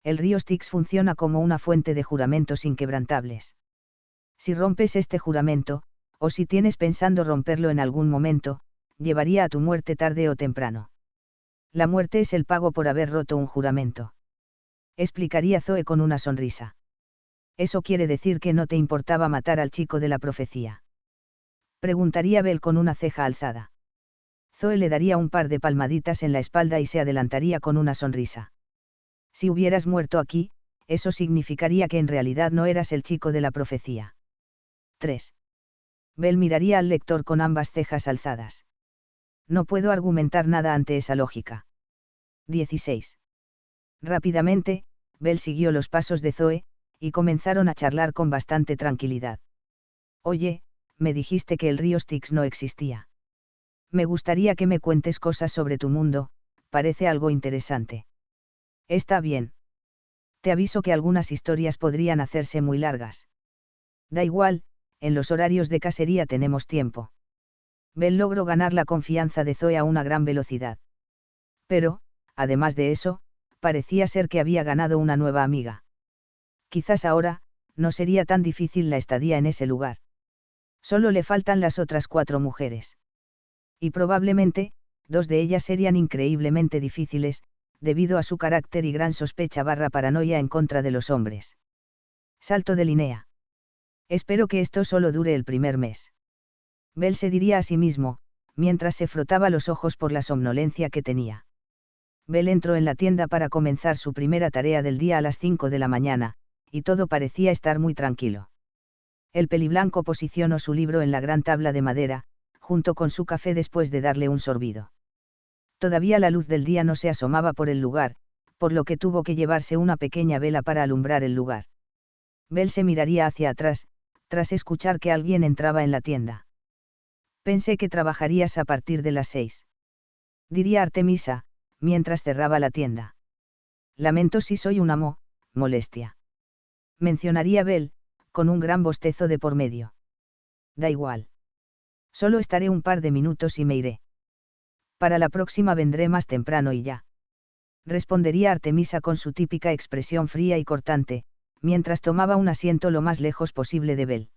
El río Styx funciona como una fuente de juramentos inquebrantables. Si rompes este juramento, o si tienes pensando romperlo en algún momento, llevaría a tu muerte tarde o temprano. La muerte es el pago por haber roto un juramento. Explicaría Zoe con una sonrisa. Eso quiere decir que no te importaba matar al chico de la profecía. Preguntaría Bell con una ceja alzada. Zoe le daría un par de palmaditas en la espalda y se adelantaría con una sonrisa. Si hubieras muerto aquí, eso significaría que en realidad no eras el chico de la profecía. 3. Bell miraría al lector con ambas cejas alzadas. No puedo argumentar nada ante esa lógica. 16. Rápidamente, Bell siguió los pasos de Zoe, y comenzaron a charlar con bastante tranquilidad. Oye, me dijiste que el río Styx no existía. Me gustaría que me cuentes cosas sobre tu mundo, parece algo interesante. Está bien. Te aviso que algunas historias podrían hacerse muy largas. Da igual, en los horarios de cacería tenemos tiempo. Bell logró ganar la confianza de Zoe a una gran velocidad. Pero, además de eso, parecía ser que había ganado una nueva amiga. Quizás ahora, no sería tan difícil la estadía en ese lugar. Solo le faltan las otras 4 mujeres. Y probablemente, 2 de ellas serían increíblemente difíciles, debido a su carácter y gran sospecha / paranoia en contra de los hombres. Salto de línea. Espero que esto solo dure el primer mes. Bell se diría a sí mismo, mientras se frotaba los ojos por la somnolencia que tenía. Bell entró en la tienda para comenzar su primera tarea del día a las 5 de la mañana, y todo parecía estar muy tranquilo. El peliblanco posicionó su libro en la gran tabla de madera, junto con su café después de darle un sorbido. Todavía la luz del día no se asomaba por el lugar, por lo que tuvo que llevarse una pequeña vela para alumbrar el lugar. Bell se miraría hacia atrás, tras escuchar que alguien entraba en la tienda. Pensé que trabajarías a partir de las 6. Diría Artemisa, mientras cerraba la tienda. Lamento si soy un molestia. Mencionaría Bell, con un gran bostezo de por medio. Da igual. Solo estaré un par de minutos y me iré. Para la próxima vendré más temprano y ya. Respondería Artemisa con su típica expresión fría y cortante, mientras tomaba un asiento lo más lejos posible de Bell.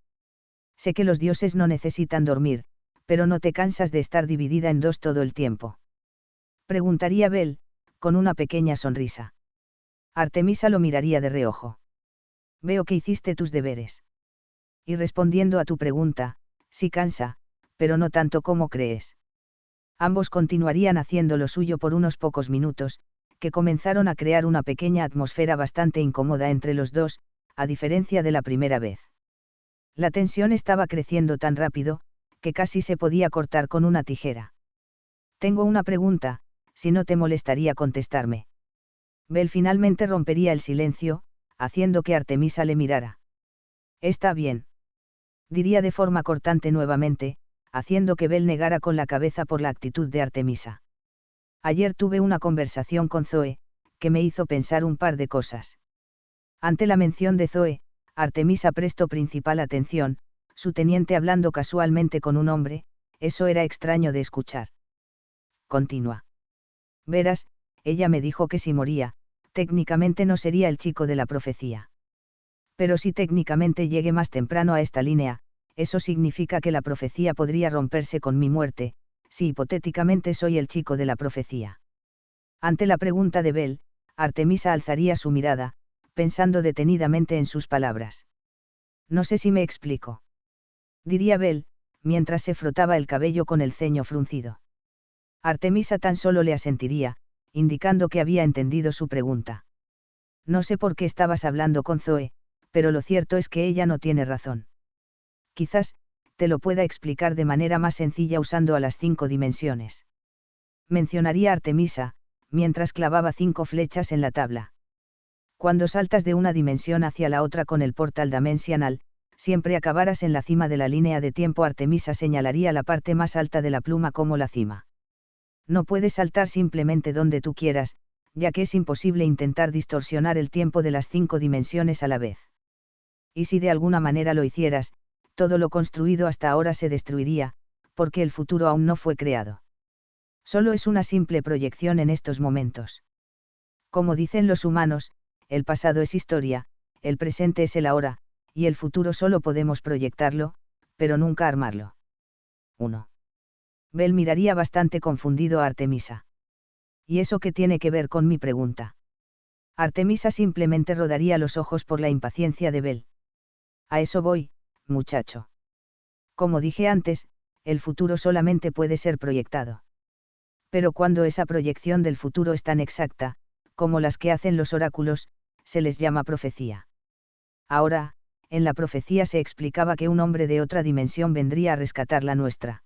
Sé que los dioses no necesitan dormir, pero no te cansas de estar dividida en 2 todo el tiempo. Preguntaría Bell, con una pequeña sonrisa. Artemisa lo miraría de reojo. Veo que hiciste tus deberes. Y respondiendo a tu pregunta, sí cansa, pero no tanto como crees. Ambos continuarían haciendo lo suyo por unos pocos minutos, que comenzaron a crear una pequeña atmósfera bastante incómoda entre los dos, a diferencia de la primera vez. La tensión estaba creciendo tan rápido, que casi se podía cortar con una tijera. Tengo una pregunta, si no te molestaría contestarme. Bell finalmente rompería el silencio, haciendo que Artemisa le mirara. Está bien. Diría de forma cortante nuevamente, haciendo que Bell negara con la cabeza por la actitud de Artemisa. Ayer tuve una conversación con Zoe, que me hizo pensar un par de cosas. Ante la mención de Zoe, Artemisa prestó principal atención, su teniente hablando casualmente con un hombre, eso era extraño de escuchar. Continúa. Verás, ella me dijo que si moría, técnicamente no sería el chico de la profecía. Pero si técnicamente llegue más temprano a esta línea, eso significa que la profecía podría romperse con mi muerte, si hipotéticamente soy el chico de la profecía. Ante la pregunta de Bell, Artemisa alzaría su mirada, pensando detenidamente en sus palabras. No sé si me explico. Diría Bell, mientras se frotaba el cabello con el ceño fruncido. Artemisa tan solo le asentiría, indicando que había entendido su pregunta. No sé por qué estabas hablando con Zoe, pero lo cierto es que ella no tiene razón. Quizás, te lo pueda explicar de manera más sencilla usando a las 5 dimensiones. Mencionaría Artemisa, mientras clavaba 5 flechas en la tabla. Cuando saltas de una dimensión hacia la otra con el portal dimensional, siempre acabarás en la cima de la línea de tiempo. Artemisa señalaría la parte más alta de la pluma como la cima. No puedes saltar simplemente donde tú quieras, ya que es imposible intentar distorsionar el tiempo de las 5 dimensiones a la vez. Y si de alguna manera lo hicieras, todo lo construido hasta ahora se destruiría, porque el futuro aún no fue creado. Solo es una simple proyección en estos momentos. Como dicen los humanos, el pasado es historia, el presente es el ahora, y el futuro solo podemos proyectarlo, pero nunca armarlo. 1. Bell miraría bastante confundido a Artemisa. ¿Y eso qué tiene que ver con mi pregunta? Artemisa simplemente rodaría los ojos por la impaciencia de Bell. A eso voy, muchacho. Como dije antes, el futuro solamente puede ser proyectado. Pero cuando esa proyección del futuro es tan exacta, como las que hacen los oráculos, se les llama profecía. Ahora, en la profecía se explicaba que un hombre de otra dimensión vendría a rescatar la nuestra.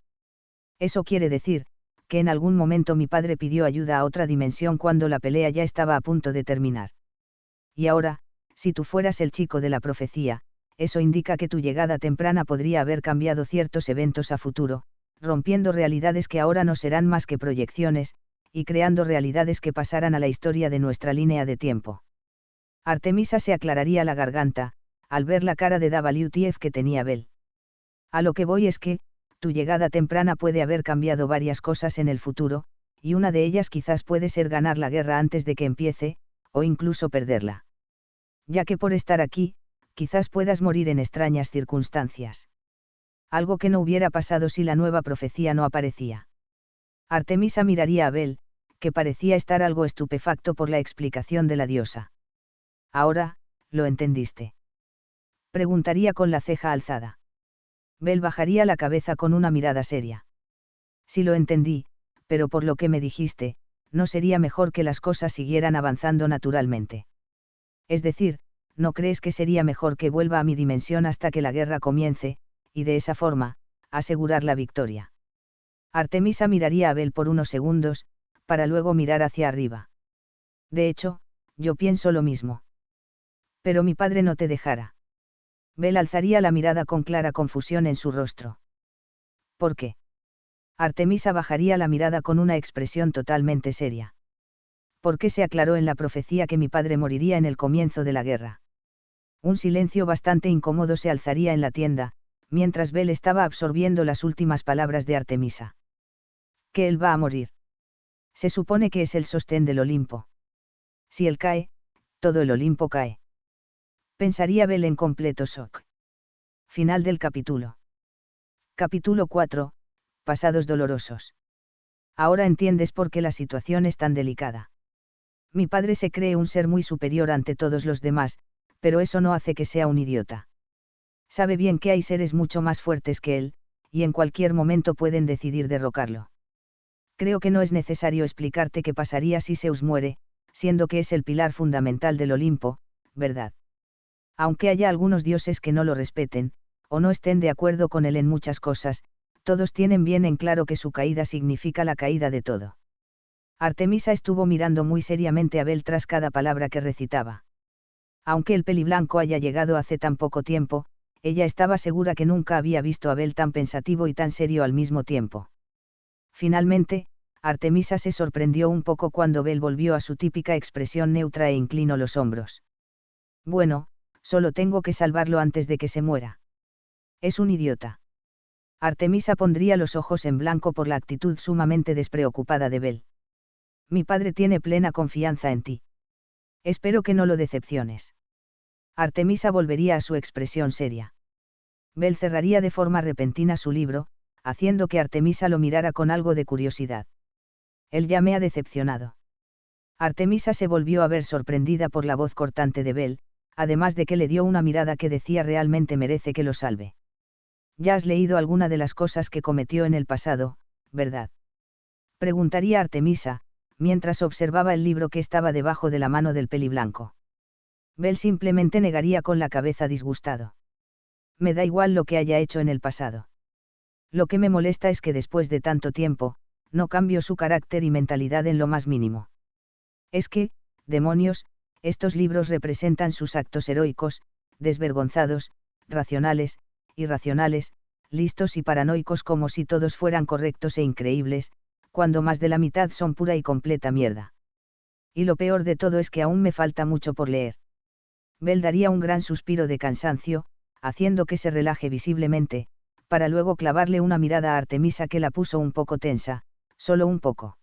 Eso quiere decir, que en algún momento mi padre pidió ayuda a otra dimensión cuando la pelea ya estaba a punto de terminar. Y ahora, si tú fueras el chico de la profecía, eso indica que tu llegada temprana podría haber cambiado ciertos eventos a futuro, rompiendo realidades que ahora no serán más que proyecciones, y creando realidades que pasarán a la historia de nuestra línea de tiempo. Artemisa se aclararía la garganta, al ver la cara de WTF que tenía Bell. A lo que voy es que, tu llegada temprana puede haber cambiado varias cosas en el futuro, y una de ellas quizás puede ser ganar la guerra antes de que empiece, o incluso perderla. Ya que por estar aquí, quizás puedas morir en extrañas circunstancias. Algo que no hubiera pasado si la nueva profecía no aparecía. Artemisa miraría a Bell, que parecía estar algo estupefacto por la explicación de la diosa. Ahora, ¿lo entendiste? Preguntaría con la ceja alzada. Bell bajaría la cabeza con una mirada seria. Sí lo entendí, pero por lo que me dijiste, ¿no sería mejor que las cosas siguieran avanzando naturalmente? Es decir, ¿no crees que sería mejor que vuelva a mi dimensión hasta que la guerra comience, y de esa forma, asegurar la victoria? Artemisa miraría a Bell por unos segundos, para luego mirar hacia arriba. De hecho, yo pienso lo mismo. Pero mi padre no te dejará. Bell alzaría la mirada con clara confusión en su rostro. ¿Por qué? Artemisa bajaría la mirada con una expresión totalmente seria. ¿Por qué se aclaró en la profecía que mi padre moriría en el comienzo de la guerra? Un silencio bastante incómodo se alzaría en la tienda, mientras Bell estaba absorbiendo las últimas palabras de Artemisa. Que él va a morir. Se supone que es el sostén del Olimpo. Si él cae, todo el Olimpo cae. Pensaría Bell en completo shock. Final del capítulo. Capítulo 4. Pasados dolorosos. Ahora entiendes por qué la situación es tan delicada. Mi padre se cree un ser muy superior ante todos los demás, pero eso no hace que sea un idiota. Sabe bien que hay seres mucho más fuertes que él, y en cualquier momento pueden decidir derrocarlo. Creo que no es necesario explicarte qué pasaría si Zeus muere, siendo que es el pilar fundamental del Olimpo, ¿verdad? Aunque haya algunos dioses que no lo respeten, o no estén de acuerdo con él en muchas cosas, todos tienen bien en claro que su caída significa la caída de todo. Artemisa estuvo mirando muy seriamente a Bell tras cada palabra que recitaba. Aunque el peliblanco haya llegado hace tan poco tiempo, ella estaba segura que nunca había visto a Bell tan pensativo y tan serio al mismo tiempo. Finalmente, Artemisa se sorprendió un poco cuando Bell volvió a su típica expresión neutra e inclinó los hombros. Bueno, solo tengo que salvarlo antes de que se muera. Es un idiota. Artemisa pondría los ojos en blanco por la actitud sumamente despreocupada de Bell. Mi padre tiene plena confianza en ti. Espero que no lo decepciones. Artemisa volvería a su expresión seria. Bell cerraría de forma repentina su libro, haciendo que Artemisa lo mirara con algo de curiosidad. Él ya me ha decepcionado. Artemisa se volvió a ver sorprendida por la voz cortante de Bell, además de que le dio una mirada que decía realmente merece que lo salve. Ya has leído alguna de las cosas que cometió en el pasado, ¿verdad? Preguntaría Artemisa, mientras observaba el libro que estaba debajo de la mano del peliblanco. Bell simplemente negaría con la cabeza disgustado. Me da igual lo que haya hecho en el pasado. Lo que me molesta es que después de tanto tiempo, no cambió su carácter y mentalidad en lo más mínimo. Es que, demonios, estos libros representan sus actos heroicos, desvergonzados, racionales, irracionales, listos y paranoicos como si todos fueran correctos e increíbles, cuando más de la mitad son pura y completa mierda. Y lo peor de todo es que aún me falta mucho por leer. Bell daría un gran suspiro de cansancio, haciendo que se relaje visiblemente, para luego clavarle una mirada a Artemisa que la puso un poco tensa, solo un poco.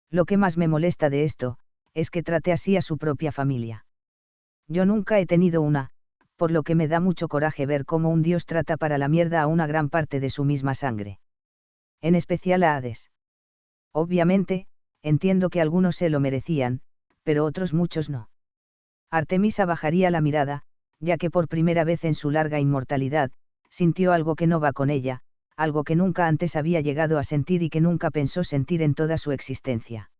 Lo que más me molesta de esto, es que trate así a su propia familia. Yo nunca he tenido una, por lo que me da mucho coraje ver cómo un dios trata para la mierda a una gran parte de su misma sangre. En especial a Hades. Obviamente, entiendo que algunos se lo merecían, pero otros muchos no. Artemisa bajaría la mirada, ya que por primera vez en su larga inmortalidad, sintió algo que no va con ella, algo que nunca antes había llegado a sentir y que nunca pensó sentir en toda su existencia.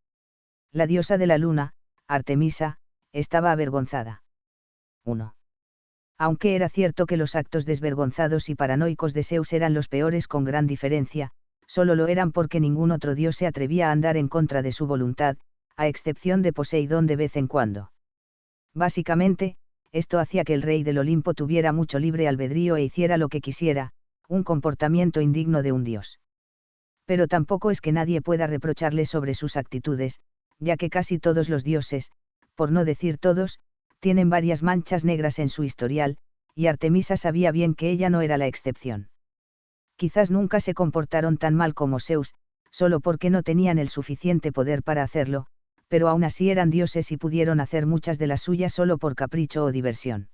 La diosa de la luna, Artemisa, estaba avergonzada. 1. Aunque era cierto que los actos desvergonzados y paranoicos de Zeus eran los peores con gran diferencia, solo lo eran porque ningún otro dios se atrevía a andar en contra de su voluntad, a excepción de Poseidón de vez en cuando. Básicamente, esto hacía que el rey del Olimpo tuviera mucho libre albedrío e hiciera lo que quisiera, un comportamiento indigno de un dios. Pero tampoco es que nadie pueda reprocharle sobre sus actitudes, ya que casi todos los dioses, por no decir todos, tienen varias manchas negras en su historial, y Artemisa sabía bien que ella no era la excepción. Quizás nunca se comportaron tan mal como Zeus, solo porque no tenían el suficiente poder para hacerlo, pero aún así eran dioses y pudieron hacer muchas de las suyas solo por capricho o diversión.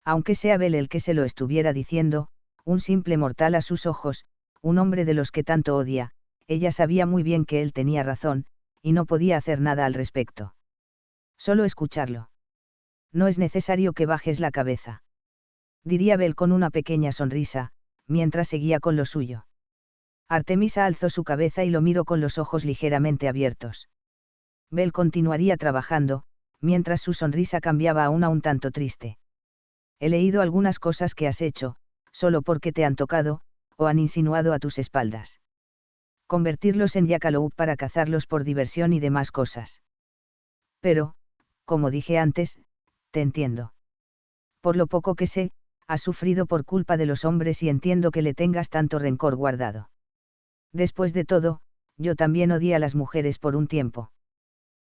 Aunque sea Bel el que se lo estuviera diciendo, un simple mortal a sus ojos, un hombre de los que tanto odia, ella sabía muy bien que él tenía razón, y no podía hacer nada al respecto. Solo escucharlo. No es necesario que bajes la cabeza. Diría Bel con una pequeña sonrisa, mientras seguía con lo suyo. Artemisa alzó su cabeza y lo miró con los ojos ligeramente abiertos. Bel continuaría trabajando, mientras su sonrisa cambiaba a una un tanto triste. He leído algunas cosas que has hecho, solo porque te han tocado, o han insinuado a tus espaldas. Convertirlos en Jackalope para cazarlos por diversión y demás cosas. Pero, como dije antes, te entiendo. Por lo poco que sé, has sufrido por culpa de los hombres y entiendo que le tengas tanto rencor guardado. Después de todo, yo también odié a las mujeres por un tiempo.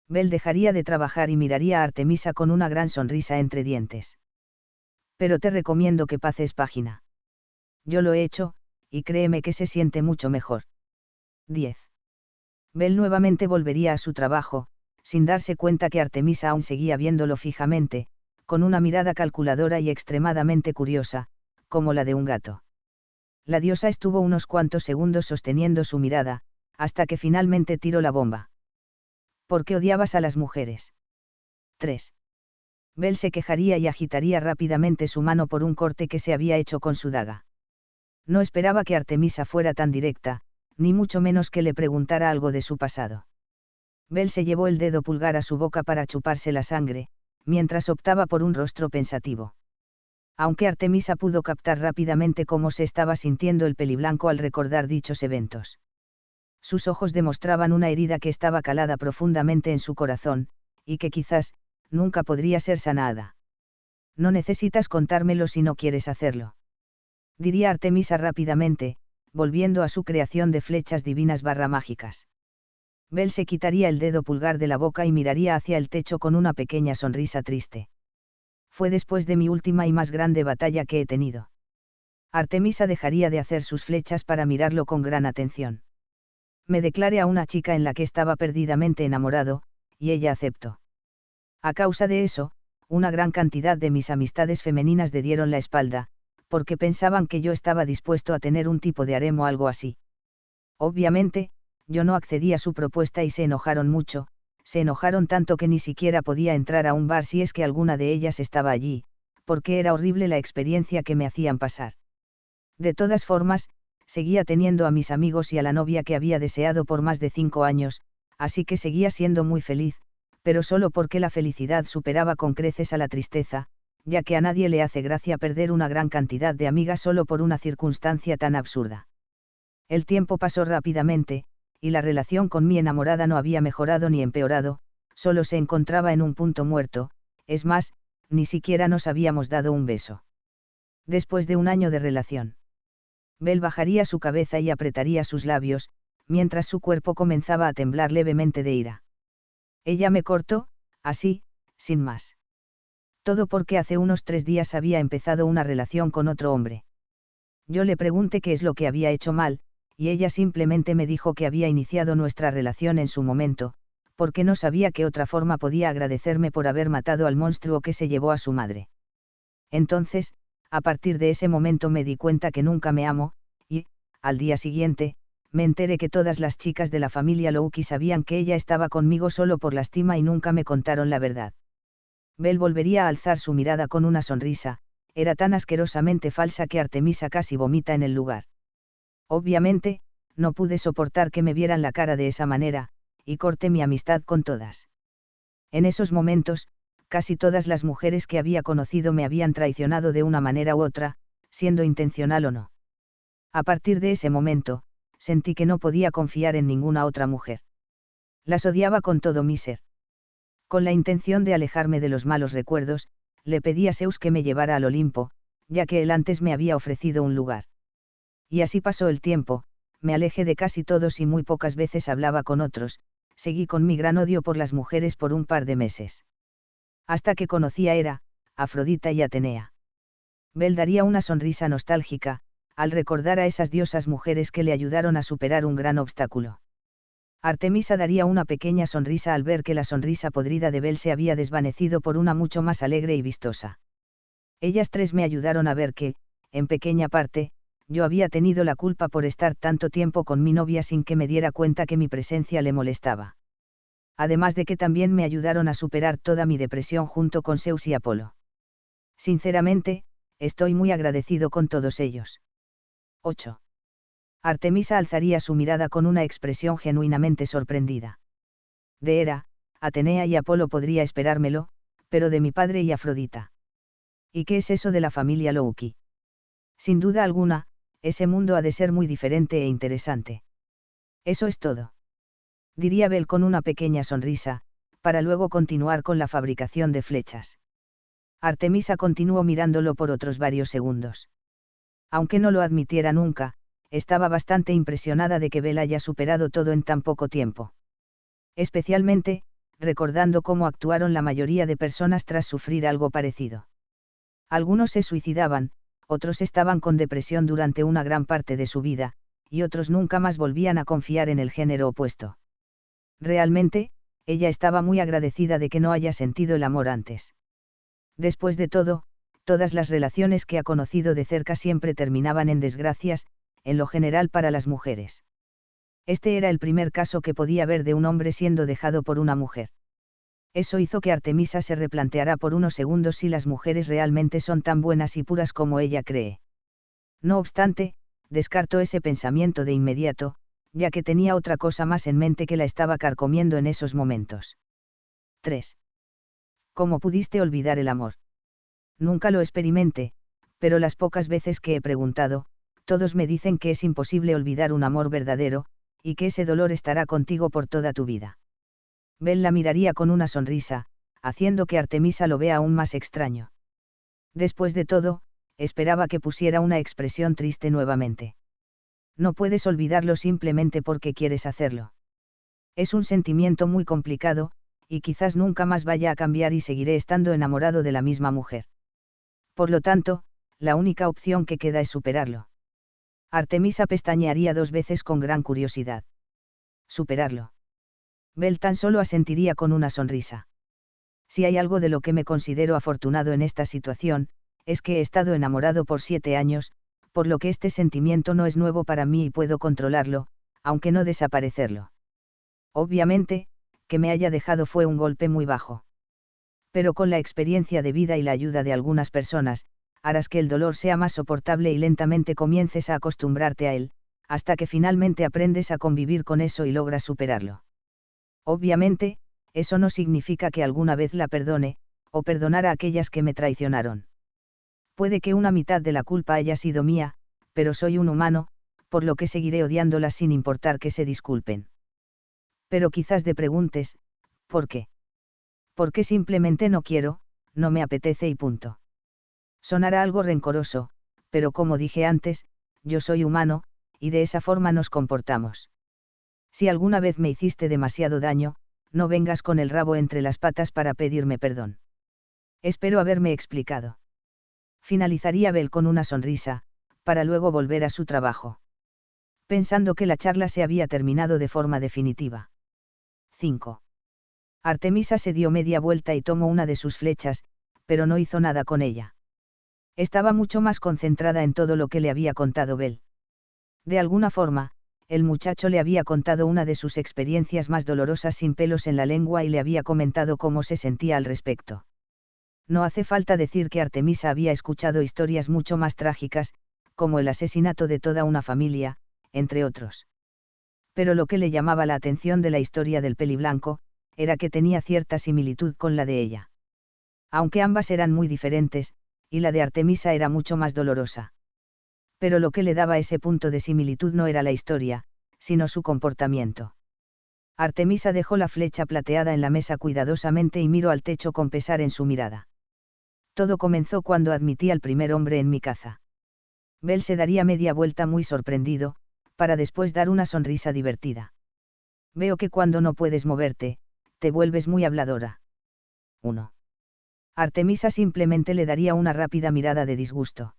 Bel dejaría de trabajar y miraría a Artemisa con una gran sonrisa entre dientes. Pero te recomiendo que pases página. Yo lo he hecho, y créeme que se siente mucho mejor. 10. Bel nuevamente volvería a su trabajo, sin darse cuenta que Artemisa aún seguía viéndolo fijamente, con una mirada calculadora y extremadamente curiosa, como la de un gato. La diosa estuvo unos cuantos segundos sosteniendo su mirada, hasta que finalmente tiró la bomba. ¿Por qué odiabas a las mujeres? 3. Bel se quejaría y agitaría rápidamente su mano por un corte que se había hecho con su daga. No esperaba que Artemisa fuera tan directa, ni mucho menos que le preguntara algo de su pasado. Bel se llevó el dedo pulgar a su boca para chuparse la sangre, mientras optaba por un rostro pensativo. Aunque Artemisa pudo captar rápidamente cómo se estaba sintiendo el peliblanco al recordar dichos eventos. Sus ojos demostraban una herida que estaba calada profundamente en su corazón, y que quizás, nunca podría ser sanada. No necesitas contármelo si no quieres hacerlo. Diría Artemisa rápidamente, volviendo a su creación de flechas divinas mágicas. Bel se quitaría el dedo pulgar de la boca y miraría hacia el techo con una pequeña sonrisa triste. Fue después de mi última y más grande batalla que he tenido. Artemisa dejaría de hacer sus flechas para mirarlo con gran atención. Me declaré a una chica en la que estaba perdidamente enamorado, y ella aceptó. A causa de eso, una gran cantidad de mis amistades femeninas le dieron la espalda, porque pensaban que yo estaba dispuesto a tener un tipo de harem o algo así. Obviamente, yo no accedí a su propuesta y se enojaron mucho, se enojaron tanto que ni siquiera podía entrar a un bar si es que alguna de ellas estaba allí, porque era horrible la experiencia que me hacían pasar. De todas formas, seguía teniendo a mis amigos y a la novia que había deseado por más de 5 años, así que seguía siendo muy feliz, pero solo porque la felicidad superaba con creces a la tristeza, ya que a nadie le hace gracia perder una gran cantidad de amigas solo por una circunstancia tan absurda. El tiempo pasó rápidamente, y la relación con mi enamorada no había mejorado ni empeorado, solo se encontraba en un punto muerto, es más, ni siquiera nos habíamos dado un beso. Después de un año de relación, Belle bajaría su cabeza y apretaría sus labios, mientras su cuerpo comenzaba a temblar levemente de ira. Ella me cortó, así, sin más. Todo porque hace unos 3 días había empezado una relación con otro hombre. Yo le pregunté qué es lo que había hecho mal, y ella simplemente me dijo que había iniciado nuestra relación en su momento, porque no sabía qué otra forma podía agradecerme por haber matado al monstruo que se llevó a su madre. Entonces, a partir de ese momento me di cuenta que nunca me amó, y, al día siguiente, me enteré que todas las chicas de la familia Louki sabían que ella estaba conmigo solo por lástima y nunca me contaron la verdad. Belle volvería a alzar su mirada con una sonrisa, era tan asquerosamente falsa que Artemisa casi vomita en el lugar. Obviamente, no pude soportar que me vieran la cara de esa manera, y corté mi amistad con todas. En esos momentos, casi todas las mujeres que había conocido me habían traicionado de una manera u otra, siendo intencional o no. A partir de ese momento, sentí que no podía confiar en ninguna otra mujer. Las odiaba con todo mi ser. Con la intención de alejarme de los malos recuerdos, le pedí a Zeus que me llevara al Olimpo, ya que él antes me había ofrecido un lugar. Y así pasó el tiempo, me alejé de casi todos y muy pocas veces hablaba con otros, seguí con mi gran odio por las mujeres por un par de meses. Hasta que conocí a Hera, Afrodita y Atenea. Belle daría una sonrisa nostálgica, al recordar a esas diosas mujeres que le ayudaron a superar un gran obstáculo. Artemisa daría una pequeña sonrisa al ver que la sonrisa podrida de Belle se había desvanecido por una mucho más alegre y vistosa. Ellas tres me ayudaron a ver que, en pequeña parte, yo había tenido la culpa por estar tanto tiempo con mi novia sin que me diera cuenta que mi presencia le molestaba. Además de que también me ayudaron a superar toda mi depresión junto con Zeus y Apolo. Sinceramente, estoy muy agradecido con todos ellos. 8. Artemisa alzaría su mirada con una expresión genuinamente sorprendida. De Hera, Atenea y Apolo podría esperármelo, pero de mi padre y Afrodita. ¿Y qué es eso de la familia Louki? Sin duda alguna, ese mundo ha de ser muy diferente e interesante. Eso es todo. Diría Belle con una pequeña sonrisa, para luego continuar con la fabricación de flechas. Artemisa continuó mirándolo por otros varios segundos. Aunque no lo admitiera nunca, estaba bastante impresionada de que Belle haya superado todo en tan poco tiempo. Especialmente, recordando cómo actuaron la mayoría de personas tras sufrir algo parecido. Algunos se suicidaban, otros estaban con depresión durante una gran parte de su vida, y otros nunca más volvían a confiar en el género opuesto. Realmente, ella estaba muy agradecida de que no haya sentido el amor antes. Después de todo, todas las relaciones que ha conocido de cerca siempre terminaban en desgracias, en lo general para las mujeres. Este era el primer caso que podía ver de un hombre siendo dejado por una mujer. Eso hizo que Artemisa se replanteara por unos segundos si las mujeres realmente son tan buenas y puras como ella cree. No obstante, descartó ese pensamiento de inmediato, ya que tenía otra cosa más en mente que la estaba carcomiendo en esos momentos. 3. ¿Cómo pudiste olvidar el amor? Nunca lo experimenté, pero las pocas veces que he preguntado, todos me dicen que es imposible olvidar un amor verdadero, y que ese dolor estará contigo por toda tu vida. Belle la miraría con una sonrisa, haciendo que Artemisa lo vea aún más extraño. Después de todo, esperaba que pusiera una expresión triste nuevamente. No puedes olvidarlo simplemente porque quieres hacerlo. Es un sentimiento muy complicado, y quizás nunca más vaya a cambiar y seguiré estando enamorado de la misma mujer. Por lo tanto, la única opción que queda es superarlo. Artemisa pestañearía 2 veces con gran curiosidad. Superarlo. Bell tan solo asentiría con una sonrisa. Si hay algo de lo que me considero afortunado en esta situación, es que he estado enamorado por 7 años, por lo que este sentimiento no es nuevo para mí y puedo controlarlo, aunque no desaparecerlo. Obviamente, que me haya dejado fue un golpe muy bajo. Pero con la experiencia de vida y la ayuda de algunas personas, harás que el dolor sea más soportable y lentamente comiences a acostumbrarte a él, hasta que finalmente aprendes a convivir con eso y logras superarlo. Obviamente, eso no significa que alguna vez la perdone, o perdonar a aquellas que me traicionaron. Puede que una mitad de la culpa haya sido mía, pero soy un humano, por lo que seguiré odiándolas sin importar que se disculpen. Pero quizás te preguntes, ¿por qué? Porque simplemente no quiero, no me apetece y punto. Sonará algo rencoroso, pero como dije antes, yo soy humano, y de esa forma nos comportamos. Si alguna vez me hiciste demasiado daño, no vengas con el rabo entre las patas para pedirme perdón. Espero haberme explicado. Finalizaría Bell con una sonrisa, para luego volver a su trabajo. Pensando que la charla se había terminado de forma definitiva. 5. Artemisa se dio media vuelta y tomó una de sus flechas, pero no hizo nada con ella. Estaba mucho más concentrada en todo lo que le había contado Bell. De alguna forma, el muchacho le había contado una de sus experiencias más dolorosas sin pelos en la lengua y le había comentado cómo se sentía al respecto. No hace falta decir que Artemisa había escuchado historias mucho más trágicas, como el asesinato de toda una familia, entre otros. Pero lo que le llamaba la atención de la historia del peliblanco, era que tenía cierta similitud con la de ella. Aunque ambas eran muy diferentes, y la de Artemisa era mucho más dolorosa. Pero lo que le daba ese punto de similitud no era la historia, sino su comportamiento. Artemisa dejó la flecha plateada en la mesa cuidadosamente y miró al techo con pesar en su mirada. Todo comenzó cuando admití al primer hombre en mi caza. Bell se daría media vuelta muy sorprendido, para después dar una sonrisa divertida. Veo que cuando no puedes moverte, te vuelves muy habladora. 1. Artemisa simplemente le daría una rápida mirada de disgusto.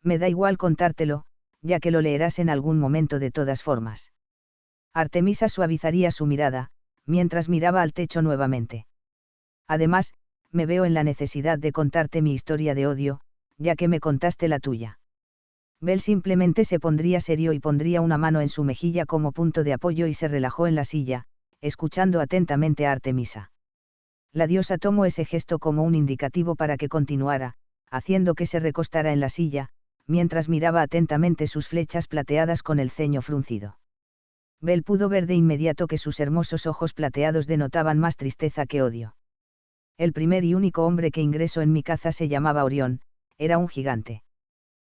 Me da igual contártelo, ya que lo leerás en algún momento de todas formas. Artemisa suavizaría su mirada, mientras miraba al techo nuevamente. Además, me veo en la necesidad de contarte mi historia de odio, ya que me contaste la tuya. Bell simplemente se pondría serio y pondría una mano en su mejilla como punto de apoyo y se relajó en la silla, escuchando atentamente a Artemisa. La diosa tomó ese gesto como un indicativo para que continuara, haciendo que se recostara en la silla, mientras miraba atentamente sus flechas plateadas con el ceño fruncido. Bell pudo ver de inmediato que sus hermosos ojos plateados denotaban más tristeza que odio. El primer y único hombre que ingresó en mi caza se llamaba Orión, era un gigante.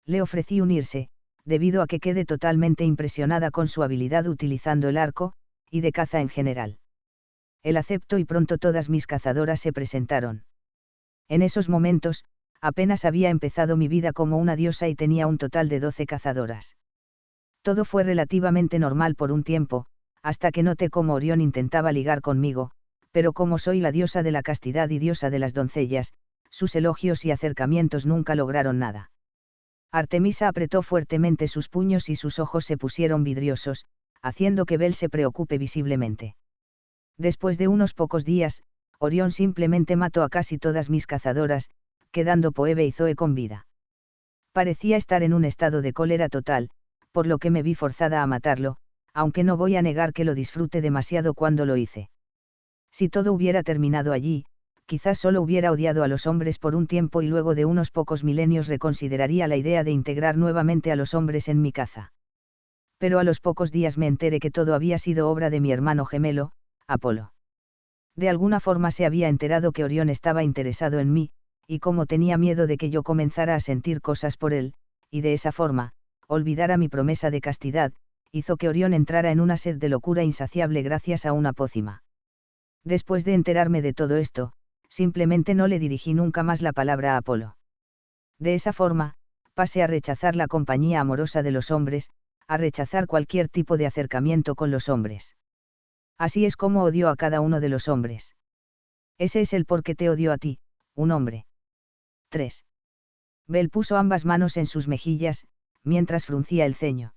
Le ofrecí unirse, debido a que quedé totalmente impresionada con su habilidad utilizando el arco, y de caza en general. Él aceptó y pronto todas mis cazadoras se presentaron. En esos momentos, apenas había empezado mi vida como una diosa y tenía un total de 12 cazadoras. Todo fue relativamente normal por un tiempo, hasta que noté cómo Orión intentaba ligar conmigo, pero como soy la diosa de la castidad y diosa de las doncellas, sus elogios y acercamientos nunca lograron nada. Artemisa apretó fuertemente sus puños y sus ojos se pusieron vidriosos, haciendo que Bell se preocupe visiblemente. Después de unos pocos días, Orión simplemente mató a casi todas mis cazadoras, quedando Phoebe y Zoe con vida. Parecía estar en un estado de cólera total, por lo que me vi forzada a matarlo, aunque no voy a negar que lo disfruté demasiado cuando lo hice. Si todo hubiera terminado allí, quizás solo hubiera odiado a los hombres por un tiempo y luego de unos pocos milenios reconsideraría la idea de integrar nuevamente a los hombres en mi caza. Pero a los pocos días me enteré que todo había sido obra de mi hermano gemelo, Apolo. De alguna forma se había enterado que Orión estaba interesado en mí, y como tenía miedo de que yo comenzara a sentir cosas por él, y de esa forma, olvidara mi promesa de castidad, hizo que Orión entrara en una sed de locura insaciable gracias a una pócima. Después de enterarme de todo esto, simplemente no le dirigí nunca más la palabra a Apolo. De esa forma, pasé a rechazar la compañía amorosa de los hombres, a rechazar cualquier tipo de acercamiento con los hombres. Así es como odio a cada uno de los hombres. Ese es el por qué te odio a ti, un hombre. 3. Bell puso ambas manos en sus mejillas, mientras fruncía el ceño.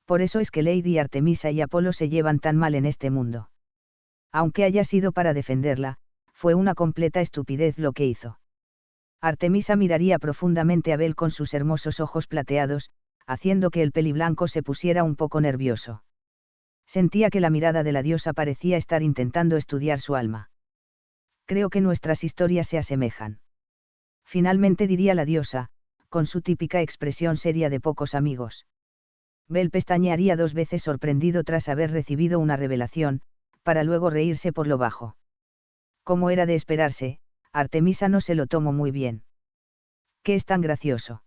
Por eso es que Lady Artemisa y Apolo se llevan tan mal en este mundo. Aunque haya sido para defenderla, fue una completa estupidez lo que hizo. Artemisa miraría profundamente a Bel con sus hermosos ojos plateados, haciendo que el peliblanco se pusiera un poco nervioso. Sentía que la mirada de la diosa parecía estar intentando estudiar su alma. Creo que nuestras historias se asemejan. Finalmente diría la diosa, con su típica expresión seria de pocos amigos. Bel pestañearía 2 veces sorprendido tras haber recibido una revelación, para luego reírse por lo bajo. Como era de esperarse, Artemisa no se lo tomó muy bien. ¿Qué es tan gracioso?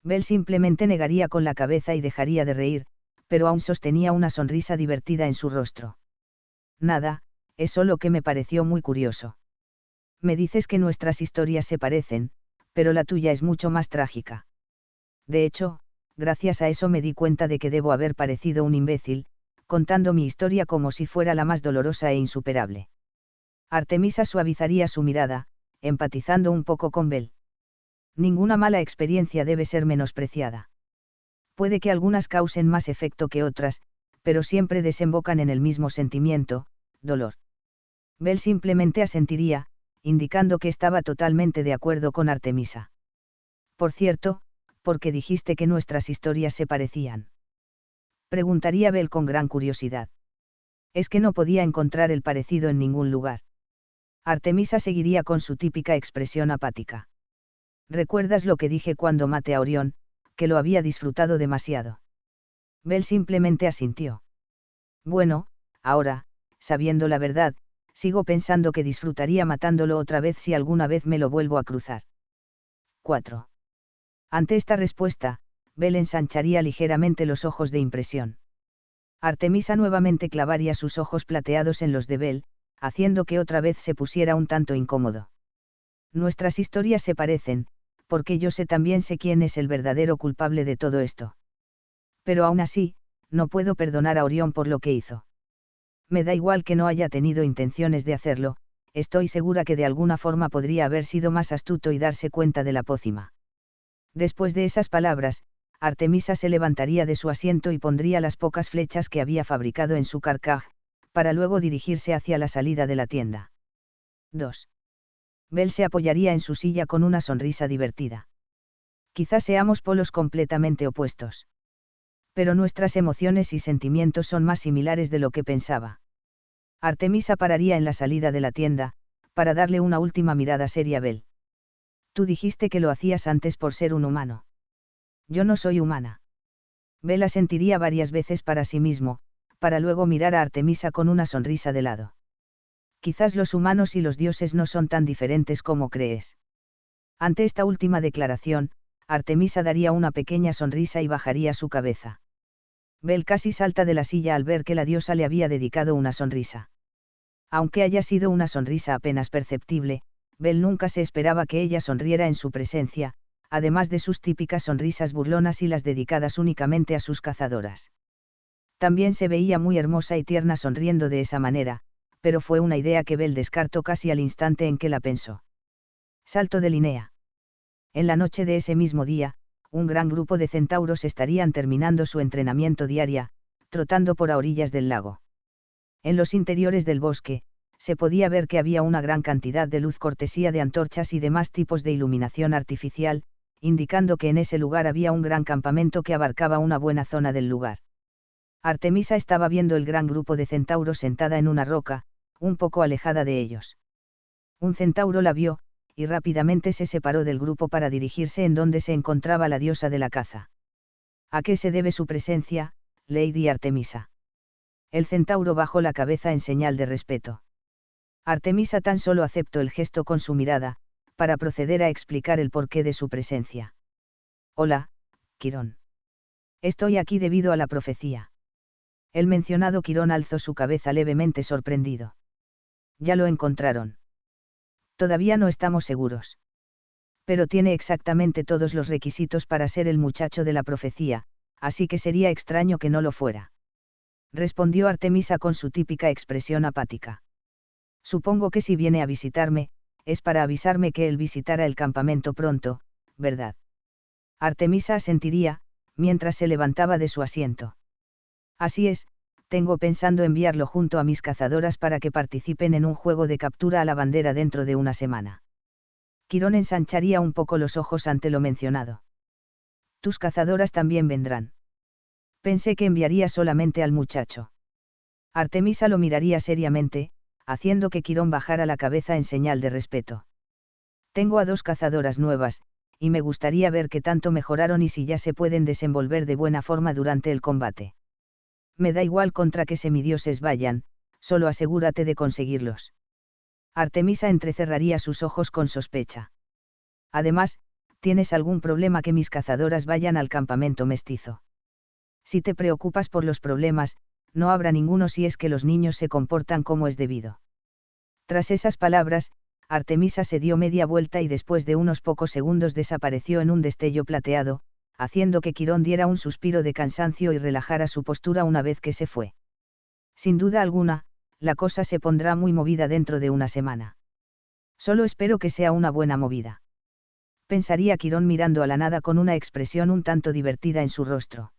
Bel simplemente negaría con la cabeza y dejaría de reír, pero aún sostenía una sonrisa divertida en su rostro. Nada, es solo que me pareció muy curioso. Me dices que nuestras historias se parecen, pero la tuya es mucho más trágica. De hecho, gracias a eso me di cuenta de que debo haber parecido un imbécil, contando mi historia como si fuera la más dolorosa e insuperable. Artemisa suavizaría su mirada, empatizando un poco con Bel. Ninguna mala experiencia debe ser menospreciada. Puede que algunas causen más efecto que otras, pero siempre desembocan en el mismo sentimiento, dolor. Bel simplemente asentiría, indicando que estaba totalmente de acuerdo con Artemisa. Por cierto, ¿por qué dijiste que nuestras historias se parecían? Preguntaría Bel con gran curiosidad. Es que no podía encontrar el parecido en ningún lugar. Artemisa seguiría con su típica expresión apática. ¿Recuerdas lo que dije cuando maté a Orión, que lo había disfrutado demasiado? Bel simplemente asintió. Bueno, ahora, sabiendo la verdad, sigo pensando que disfrutaría matándolo otra vez si alguna vez me lo vuelvo a cruzar. 4. Ante esta respuesta, Bel ensancharía ligeramente los ojos de impresión. Artemisa nuevamente clavaría sus ojos plateados en los de Bel, haciendo que otra vez se pusiera un tanto incómodo. Nuestras historias se parecen, porque yo también sé quién es el verdadero culpable de todo esto. Pero aún así, no puedo perdonar a Orión por lo que hizo. Me da igual que no haya tenido intenciones de hacerlo, estoy segura que de alguna forma podría haber sido más astuto y darse cuenta de la pócima. Después de esas palabras, Artemisa se levantaría de su asiento y pondría las pocas flechas que había fabricado en su carcaj, para luego dirigirse hacia la salida de la tienda. 2. Bel se apoyaría en su silla con una sonrisa divertida. Quizás seamos polos completamente opuestos. Pero nuestras emociones y sentimientos son más similares de lo que pensaba. Artemisa pararía en la salida de la tienda, para darle una última mirada seria a Bel. Tú dijiste que lo hacías antes por ser un humano. Yo no soy humana. Bel asentiría varias veces para sí mismo, para luego mirar a Artemisa con una sonrisa de lado. Quizás los humanos y los dioses no son tan diferentes como crees. Ante esta última declaración, Artemisa daría una pequeña sonrisa y bajaría su cabeza. Bel casi salta de la silla al ver que la diosa le había dedicado una sonrisa. Aunque haya sido una sonrisa apenas perceptible, Bel nunca se esperaba que ella sonriera en su presencia, además de sus típicas sonrisas burlonas y las dedicadas únicamente a sus cazadoras. También se veía muy hermosa y tierna sonriendo de esa manera, pero fue una idea que Bel descartó casi al instante en que la pensó. Salto de Linnea. En la noche de ese mismo día, un gran grupo de centauros estarían terminando su entrenamiento diaria, trotando por a orillas del lago. En los interiores del bosque, se podía ver que había una gran cantidad de luz cortesía de antorchas y demás tipos de iluminación artificial, indicando que en ese lugar había un gran campamento que abarcaba una buena zona del lugar. Artemisa estaba viendo el gran grupo de centauros sentada en una roca, un poco alejada de ellos. Un centauro la vio, y rápidamente se separó del grupo para dirigirse en donde se encontraba la diosa de la caza. ¿A qué se debe su presencia, Lady Artemisa? El centauro bajó la cabeza en señal de respeto. Artemisa tan solo aceptó el gesto con su mirada, para proceder a explicar el porqué de su presencia. Hola, Quirón. Estoy aquí debido a la profecía. El mencionado Quirón alzó su cabeza levemente sorprendido. Ya lo encontraron. Todavía no estamos seguros. Pero tiene exactamente todos los requisitos para ser el muchacho de la profecía, así que sería extraño que no lo fuera. Respondió Artemisa con su típica expresión apática. Supongo que si viene a visitarme, es para avisarme que él visitará el campamento pronto, ¿verdad? Artemisa asentiría, mientras se levantaba de su asiento. Así es, tengo pensando enviarlo junto a mis cazadoras para que participen en un juego de captura a la bandera dentro de una semana. Quirón ensancharía un poco los ojos ante lo mencionado. Tus cazadoras también vendrán. Pensé que enviaría solamente al muchacho. Artemisa lo miraría seriamente, haciendo que Quirón bajara la cabeza en señal de respeto. Tengo a 2 cazadoras nuevas, y me gustaría ver qué tanto mejoraron y si ya se pueden desenvolver de buena forma durante el combate. Me da igual contra qué semidioses vayan, solo asegúrate de conseguirlos. Artemisa entrecerraría sus ojos con sospecha. Además, ¿tienes algún problema que mis cazadoras vayan al campamento mestizo? Si te preocupas por los problemas, no habrá ninguno si es que los niños se comportan como es debido. Tras esas palabras, Artemisa se dio media vuelta y después de unos pocos segundos desapareció en un destello plateado, haciendo que Quirón diera un suspiro de cansancio y relajara su postura una vez que se fue. Sin duda alguna, la cosa se pondrá muy movida dentro de una semana. Solo espero que sea una buena movida. Pensaría Quirón mirando a la nada con una expresión un tanto divertida en su rostro.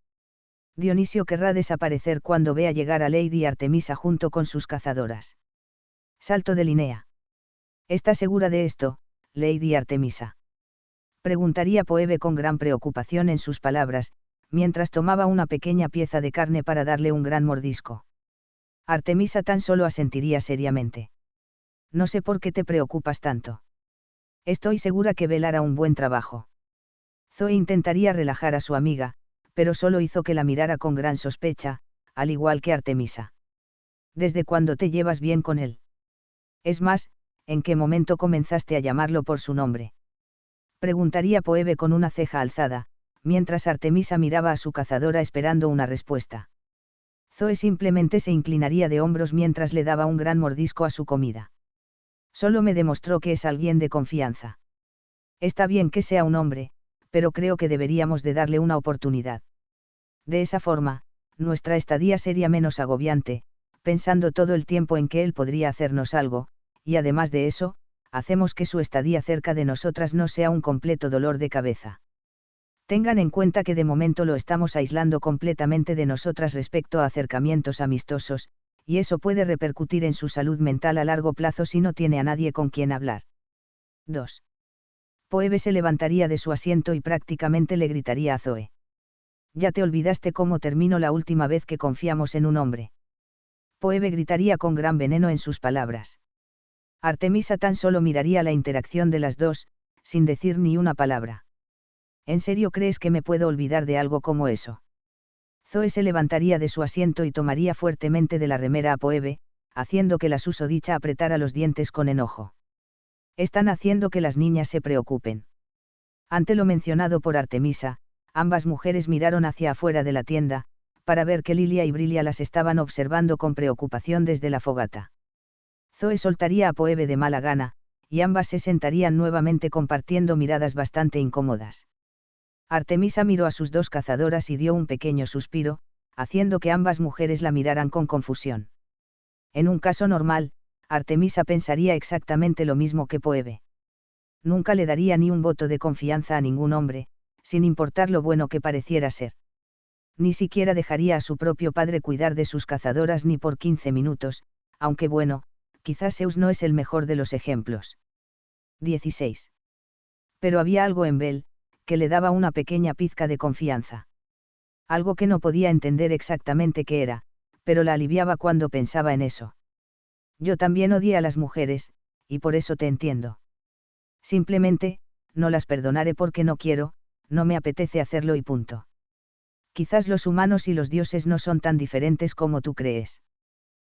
Dionisio querrá desaparecer cuando vea llegar a Lady Artemisa junto con sus cazadoras. Salto de Linnea. ¿Está segura de esto, Lady Artemisa? Preguntaría Phoebe con gran preocupación en sus palabras, mientras tomaba una pequeña pieza de carne para darle un gran mordisco. Artemisa tan solo asentiría seriamente. No sé por qué te preocupas tanto. Estoy segura que Bel hará un buen trabajo. Zoe intentaría relajar a su amiga, pero solo hizo que la mirara con gran sospecha, al igual que Artemisa. ¿Desde cuándo te llevas bien con él? Es más, ¿en qué momento comenzaste a llamarlo por su nombre? Preguntaría Phoebe con una ceja alzada, mientras Artemisa miraba a su cazadora esperando una respuesta. Zoe simplemente se inclinaría de hombros mientras le daba un gran mordisco a su comida. Solo me demostró que es alguien de confianza. Está bien que sea un hombre, pero creo que deberíamos de darle una oportunidad. De esa forma, nuestra estadía sería menos agobiante, pensando todo el tiempo en que él podría hacernos algo, y además de eso, hacemos que su estadía cerca de nosotras no sea un completo dolor de cabeza. Tengan en cuenta que de momento lo estamos aislando completamente de nosotras respecto a acercamientos amistosos, y eso puede repercutir en su salud mental a largo plazo si no tiene a nadie con quien hablar. 2. Phoebe se levantaría de su asiento y prácticamente le gritaría a Zoe. Ya te olvidaste cómo terminó la última vez que confiamos en un hombre. Phoebe gritaría con gran veneno en sus palabras. Artemisa tan solo miraría la interacción de las dos, sin decir ni una palabra. ¿En serio crees que me puedo olvidar de algo como eso? Zoe se levantaría de su asiento y tomaría fuertemente de la remera a Phoebe, haciendo que la susodicha apretara los dientes con enojo. Están haciendo que las niñas se preocupen. Ante lo mencionado por Artemisa, ambas mujeres miraron hacia afuera de la tienda, para ver que Lilia y Brilia las estaban observando con preocupación desde la fogata. Zoe soltaría a Phoebe de mala gana, y ambas se sentarían nuevamente compartiendo miradas bastante incómodas. Artemisa miró a sus 2 cazadoras y dio un pequeño suspiro, haciendo que ambas mujeres la miraran con confusión. En un caso normal, Artemisa pensaría exactamente lo mismo que Phoebe. Nunca le daría ni un voto de confianza a ningún hombre, sin importar lo bueno que pareciera ser. Ni siquiera dejaría a su propio padre cuidar de sus cazadoras ni por 15 minutos, aunque bueno, quizás Zeus no es el mejor de los ejemplos. 16. Pero había algo en Bel, que le daba una pequeña pizca de confianza. Algo que no podía entender exactamente qué era, pero la aliviaba cuando pensaba en eso. Yo también odié a las mujeres, y por eso te entiendo. Simplemente, no las perdonaré porque no quiero, no me apetece hacerlo y punto. Quizás los humanos y los dioses no son tan diferentes como tú crees.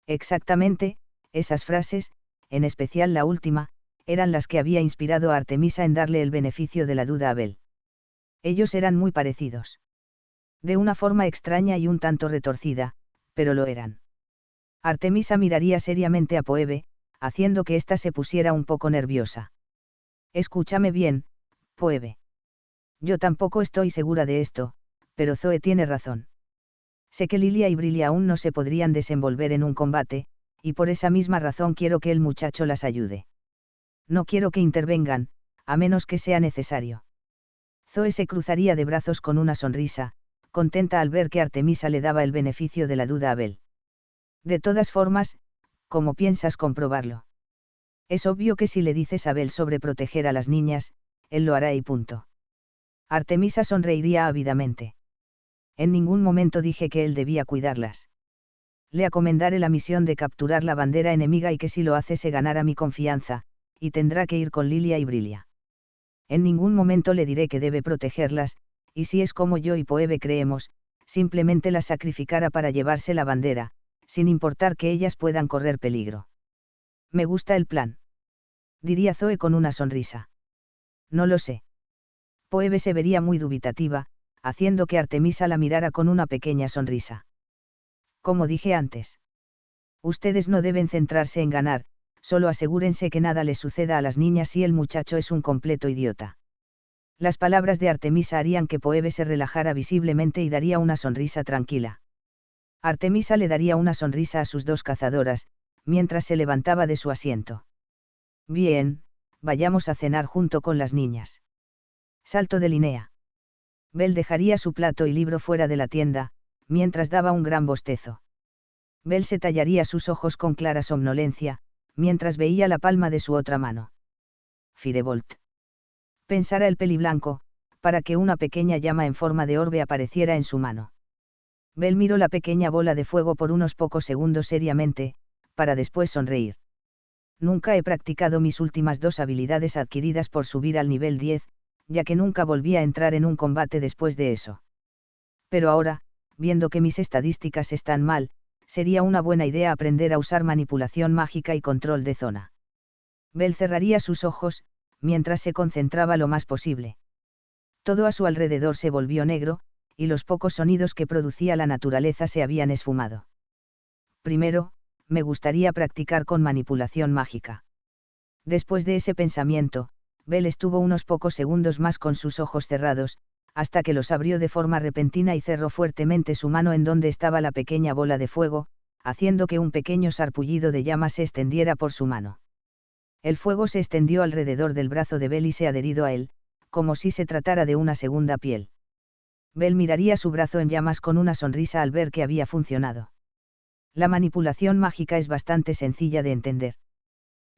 Exactamente, esas frases, en especial la última, eran las que había inspirado a Artemisa en darle el beneficio de la duda a Bel. Ellos eran muy parecidos. De una forma extraña y un tanto retorcida, pero lo eran. Artemisa miraría seriamente a Phoebe, haciendo que ésta se pusiera un poco nerviosa. Escúchame bien, Phoebe. Yo tampoco estoy segura de esto, pero Zoe tiene razón. Sé que Lilia y Brilia aún no se podrían desenvolver en un combate, y por esa misma razón quiero que el muchacho las ayude. No quiero que intervengan, a menos que sea necesario. Zoe se cruzaría de brazos con una sonrisa, contenta al ver que Artemisa le daba el beneficio de la duda a Bel. De todas formas, ¿cómo piensas comprobarlo? Es obvio que si le dices a Bel sobre proteger a las niñas, él lo hará y punto. Artemisa sonreiría ávidamente. En ningún momento dije que él debía cuidarlas. Le encomendaré la misión de capturar la bandera enemiga y que si lo hace se ganará mi confianza, y tendrá que ir con Lilia y Brilia. En ningún momento le diré que debe protegerlas, y si es como yo y Poebe creemos, simplemente las sacrificará para llevarse la bandera, sin importar que ellas puedan correr peligro. Me gusta el plan. Diría Zoe con una sonrisa. No lo sé. Poebe se vería muy dubitativa, haciendo que Artemisa la mirara con una pequeña sonrisa. Como dije antes. Ustedes no deben centrarse en ganar, solo asegúrense que nada les suceda a las niñas si el muchacho es un completo idiota. Las palabras de Artemisa harían que Poebe se relajara visiblemente y daría una sonrisa tranquila. Artemisa le daría una sonrisa a sus dos cazadoras, mientras se levantaba de su asiento. Bien, vayamos a cenar junto con las niñas. Salto de Linnea. Bel dejaría su plato y libro fuera de la tienda, mientras daba un gran bostezo. Bel se tallaría sus ojos con clara somnolencia, mientras veía la palma de su otra mano. Firebolt. Pensara el peliblanco, para que una pequeña llama en forma de orbe apareciera en su mano. Bel miró la pequeña bola de fuego por unos pocos segundos seriamente, para después sonreír. Nunca he practicado mis últimas dos habilidades adquiridas por subir al nivel 10, ya que nunca volví a entrar en un combate después de eso. Pero ahora, viendo que mis estadísticas están mal, sería una buena idea aprender a usar manipulación mágica y control de zona. Bel cerraría sus ojos, mientras se concentraba lo más posible. Todo a su alrededor se volvió negro, y los pocos sonidos que producía la naturaleza se habían esfumado. Primero, me gustaría practicar con manipulación mágica. Después de ese pensamiento, Bel estuvo unos pocos segundos más con sus ojos cerrados, hasta que los abrió de forma repentina y cerró fuertemente su mano en donde estaba la pequeña bola de fuego, haciendo que un pequeño sarpullido de llama se extendiera por su mano. El fuego se extendió alrededor del brazo de Bel y se adherido a él, como si se tratara de una segunda piel. Bel miraría su brazo en llamas con una sonrisa al ver que había funcionado. La manipulación mágica es bastante sencilla de entender.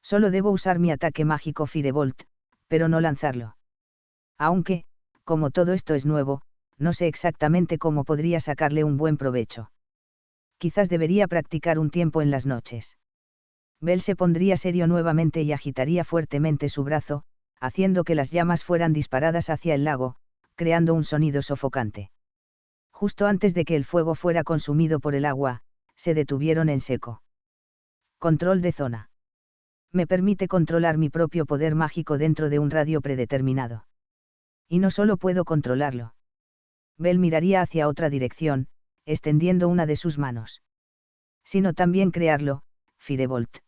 Solo debo usar mi ataque mágico Firebolt, pero no lanzarlo. Aunque, como todo esto es nuevo, no sé exactamente cómo podría sacarle un buen provecho. Quizás debería practicar un tiempo en las noches. Bel se pondría serio nuevamente y agitaría fuertemente su brazo, haciendo que las llamas fueran disparadas hacia el lago, creando un sonido sofocante. Justo antes de que el fuego fuera consumido por el agua, se detuvieron en seco. Control de zona. Me permite controlar mi propio poder mágico dentro de un radio predeterminado. Y no solo puedo controlarlo. Bel miraría hacia otra dirección, extendiendo una de sus manos. Sino también crearlo, Firebolt.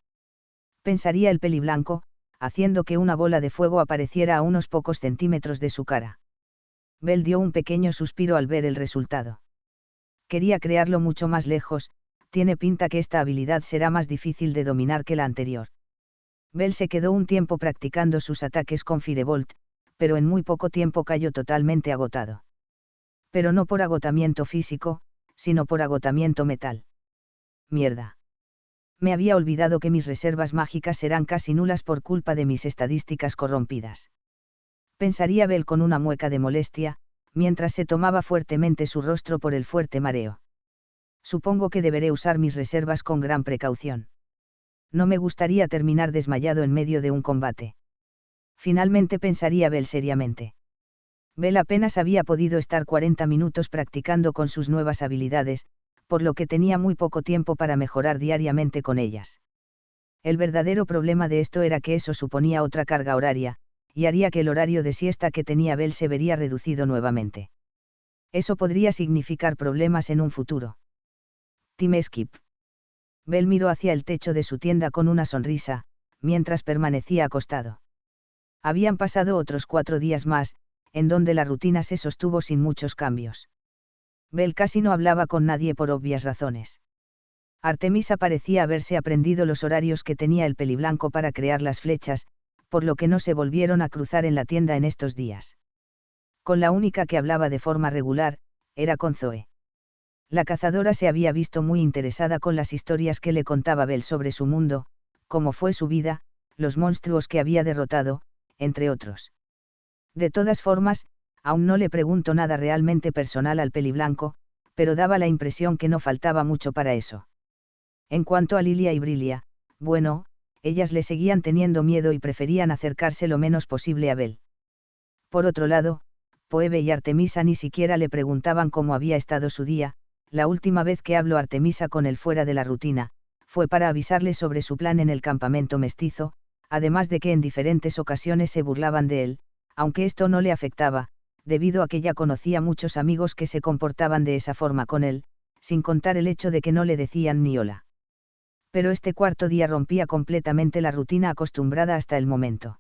Pensaría el peliblanco, haciendo que una bola de fuego apareciera a unos pocos centímetros de su cara. Bel dio un pequeño suspiro al ver el resultado. Quería crearlo mucho más lejos, tiene pinta que esta habilidad será más difícil de dominar que la anterior. Bel se quedó un tiempo practicando sus ataques con Firebolt, pero en muy poco tiempo cayó totalmente agotado. Pero no por agotamiento físico, sino por agotamiento mental. Mierda. Me había olvidado que mis reservas mágicas serán casi nulas por culpa de mis estadísticas corrompidas. Pensaría Bel con una mueca de molestia, mientras se tomaba fuertemente su rostro por el fuerte mareo. Supongo que deberé usar mis reservas con gran precaución. No me gustaría terminar desmayado en medio de un combate. Finalmente pensaría Bel seriamente. Bel apenas había podido estar 40 minutos practicando con sus nuevas habilidades, por lo que tenía muy poco tiempo para mejorar diariamente con ellas. El verdadero problema de esto era que eso suponía otra carga horaria, y haría que el horario de siesta que tenía Bel se vería reducido nuevamente. Eso podría significar problemas en un futuro. Time skip. Bel miró hacia el techo de su tienda con una sonrisa, mientras permanecía acostado. Habían pasado otros 4 días más, en donde la rutina se sostuvo sin muchos cambios. Bel casi no hablaba con nadie por obvias razones. Artemisa parecía haberse aprendido los horarios que tenía el peliblanco para crear las flechas, por lo que no se volvieron a cruzar en la tienda en estos días. Con la única que hablaba de forma regular, era con Zoe. La cazadora se había visto muy interesada con las historias que le contaba Bell sobre su mundo, cómo fue su vida, los monstruos que había derrotado, entre otros. De todas formas, aún no le preguntó nada realmente personal al peliblanco, pero daba la impresión que no faltaba mucho para eso. En cuanto a Lilia y Brilia, bueno, ellas le seguían teniendo miedo y preferían acercarse lo menos posible a Bell. Por otro lado, Phoebe y Artemisa ni siquiera le preguntaban cómo había estado su día. La última vez que habló Artemisa con él fuera de la rutina, fue para avisarle sobre su plan en el campamento mestizo, además de que en diferentes ocasiones se burlaban de él, aunque esto no le afectaba, debido a que ya conocía muchos amigos que se comportaban de esa forma con él, sin contar el hecho de que no le decían ni hola. Pero este cuarto día rompía completamente la rutina acostumbrada hasta el momento.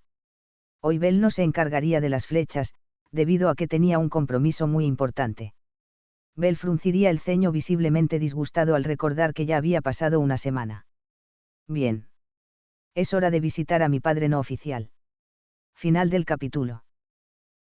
Hoy Bell no se encargaría de las flechas, debido a que tenía un compromiso muy importante. Bell frunciría el ceño visiblemente disgustado al recordar que ya había pasado una semana. Bien. Es hora de visitar a mi padre no oficial. Final del capítulo.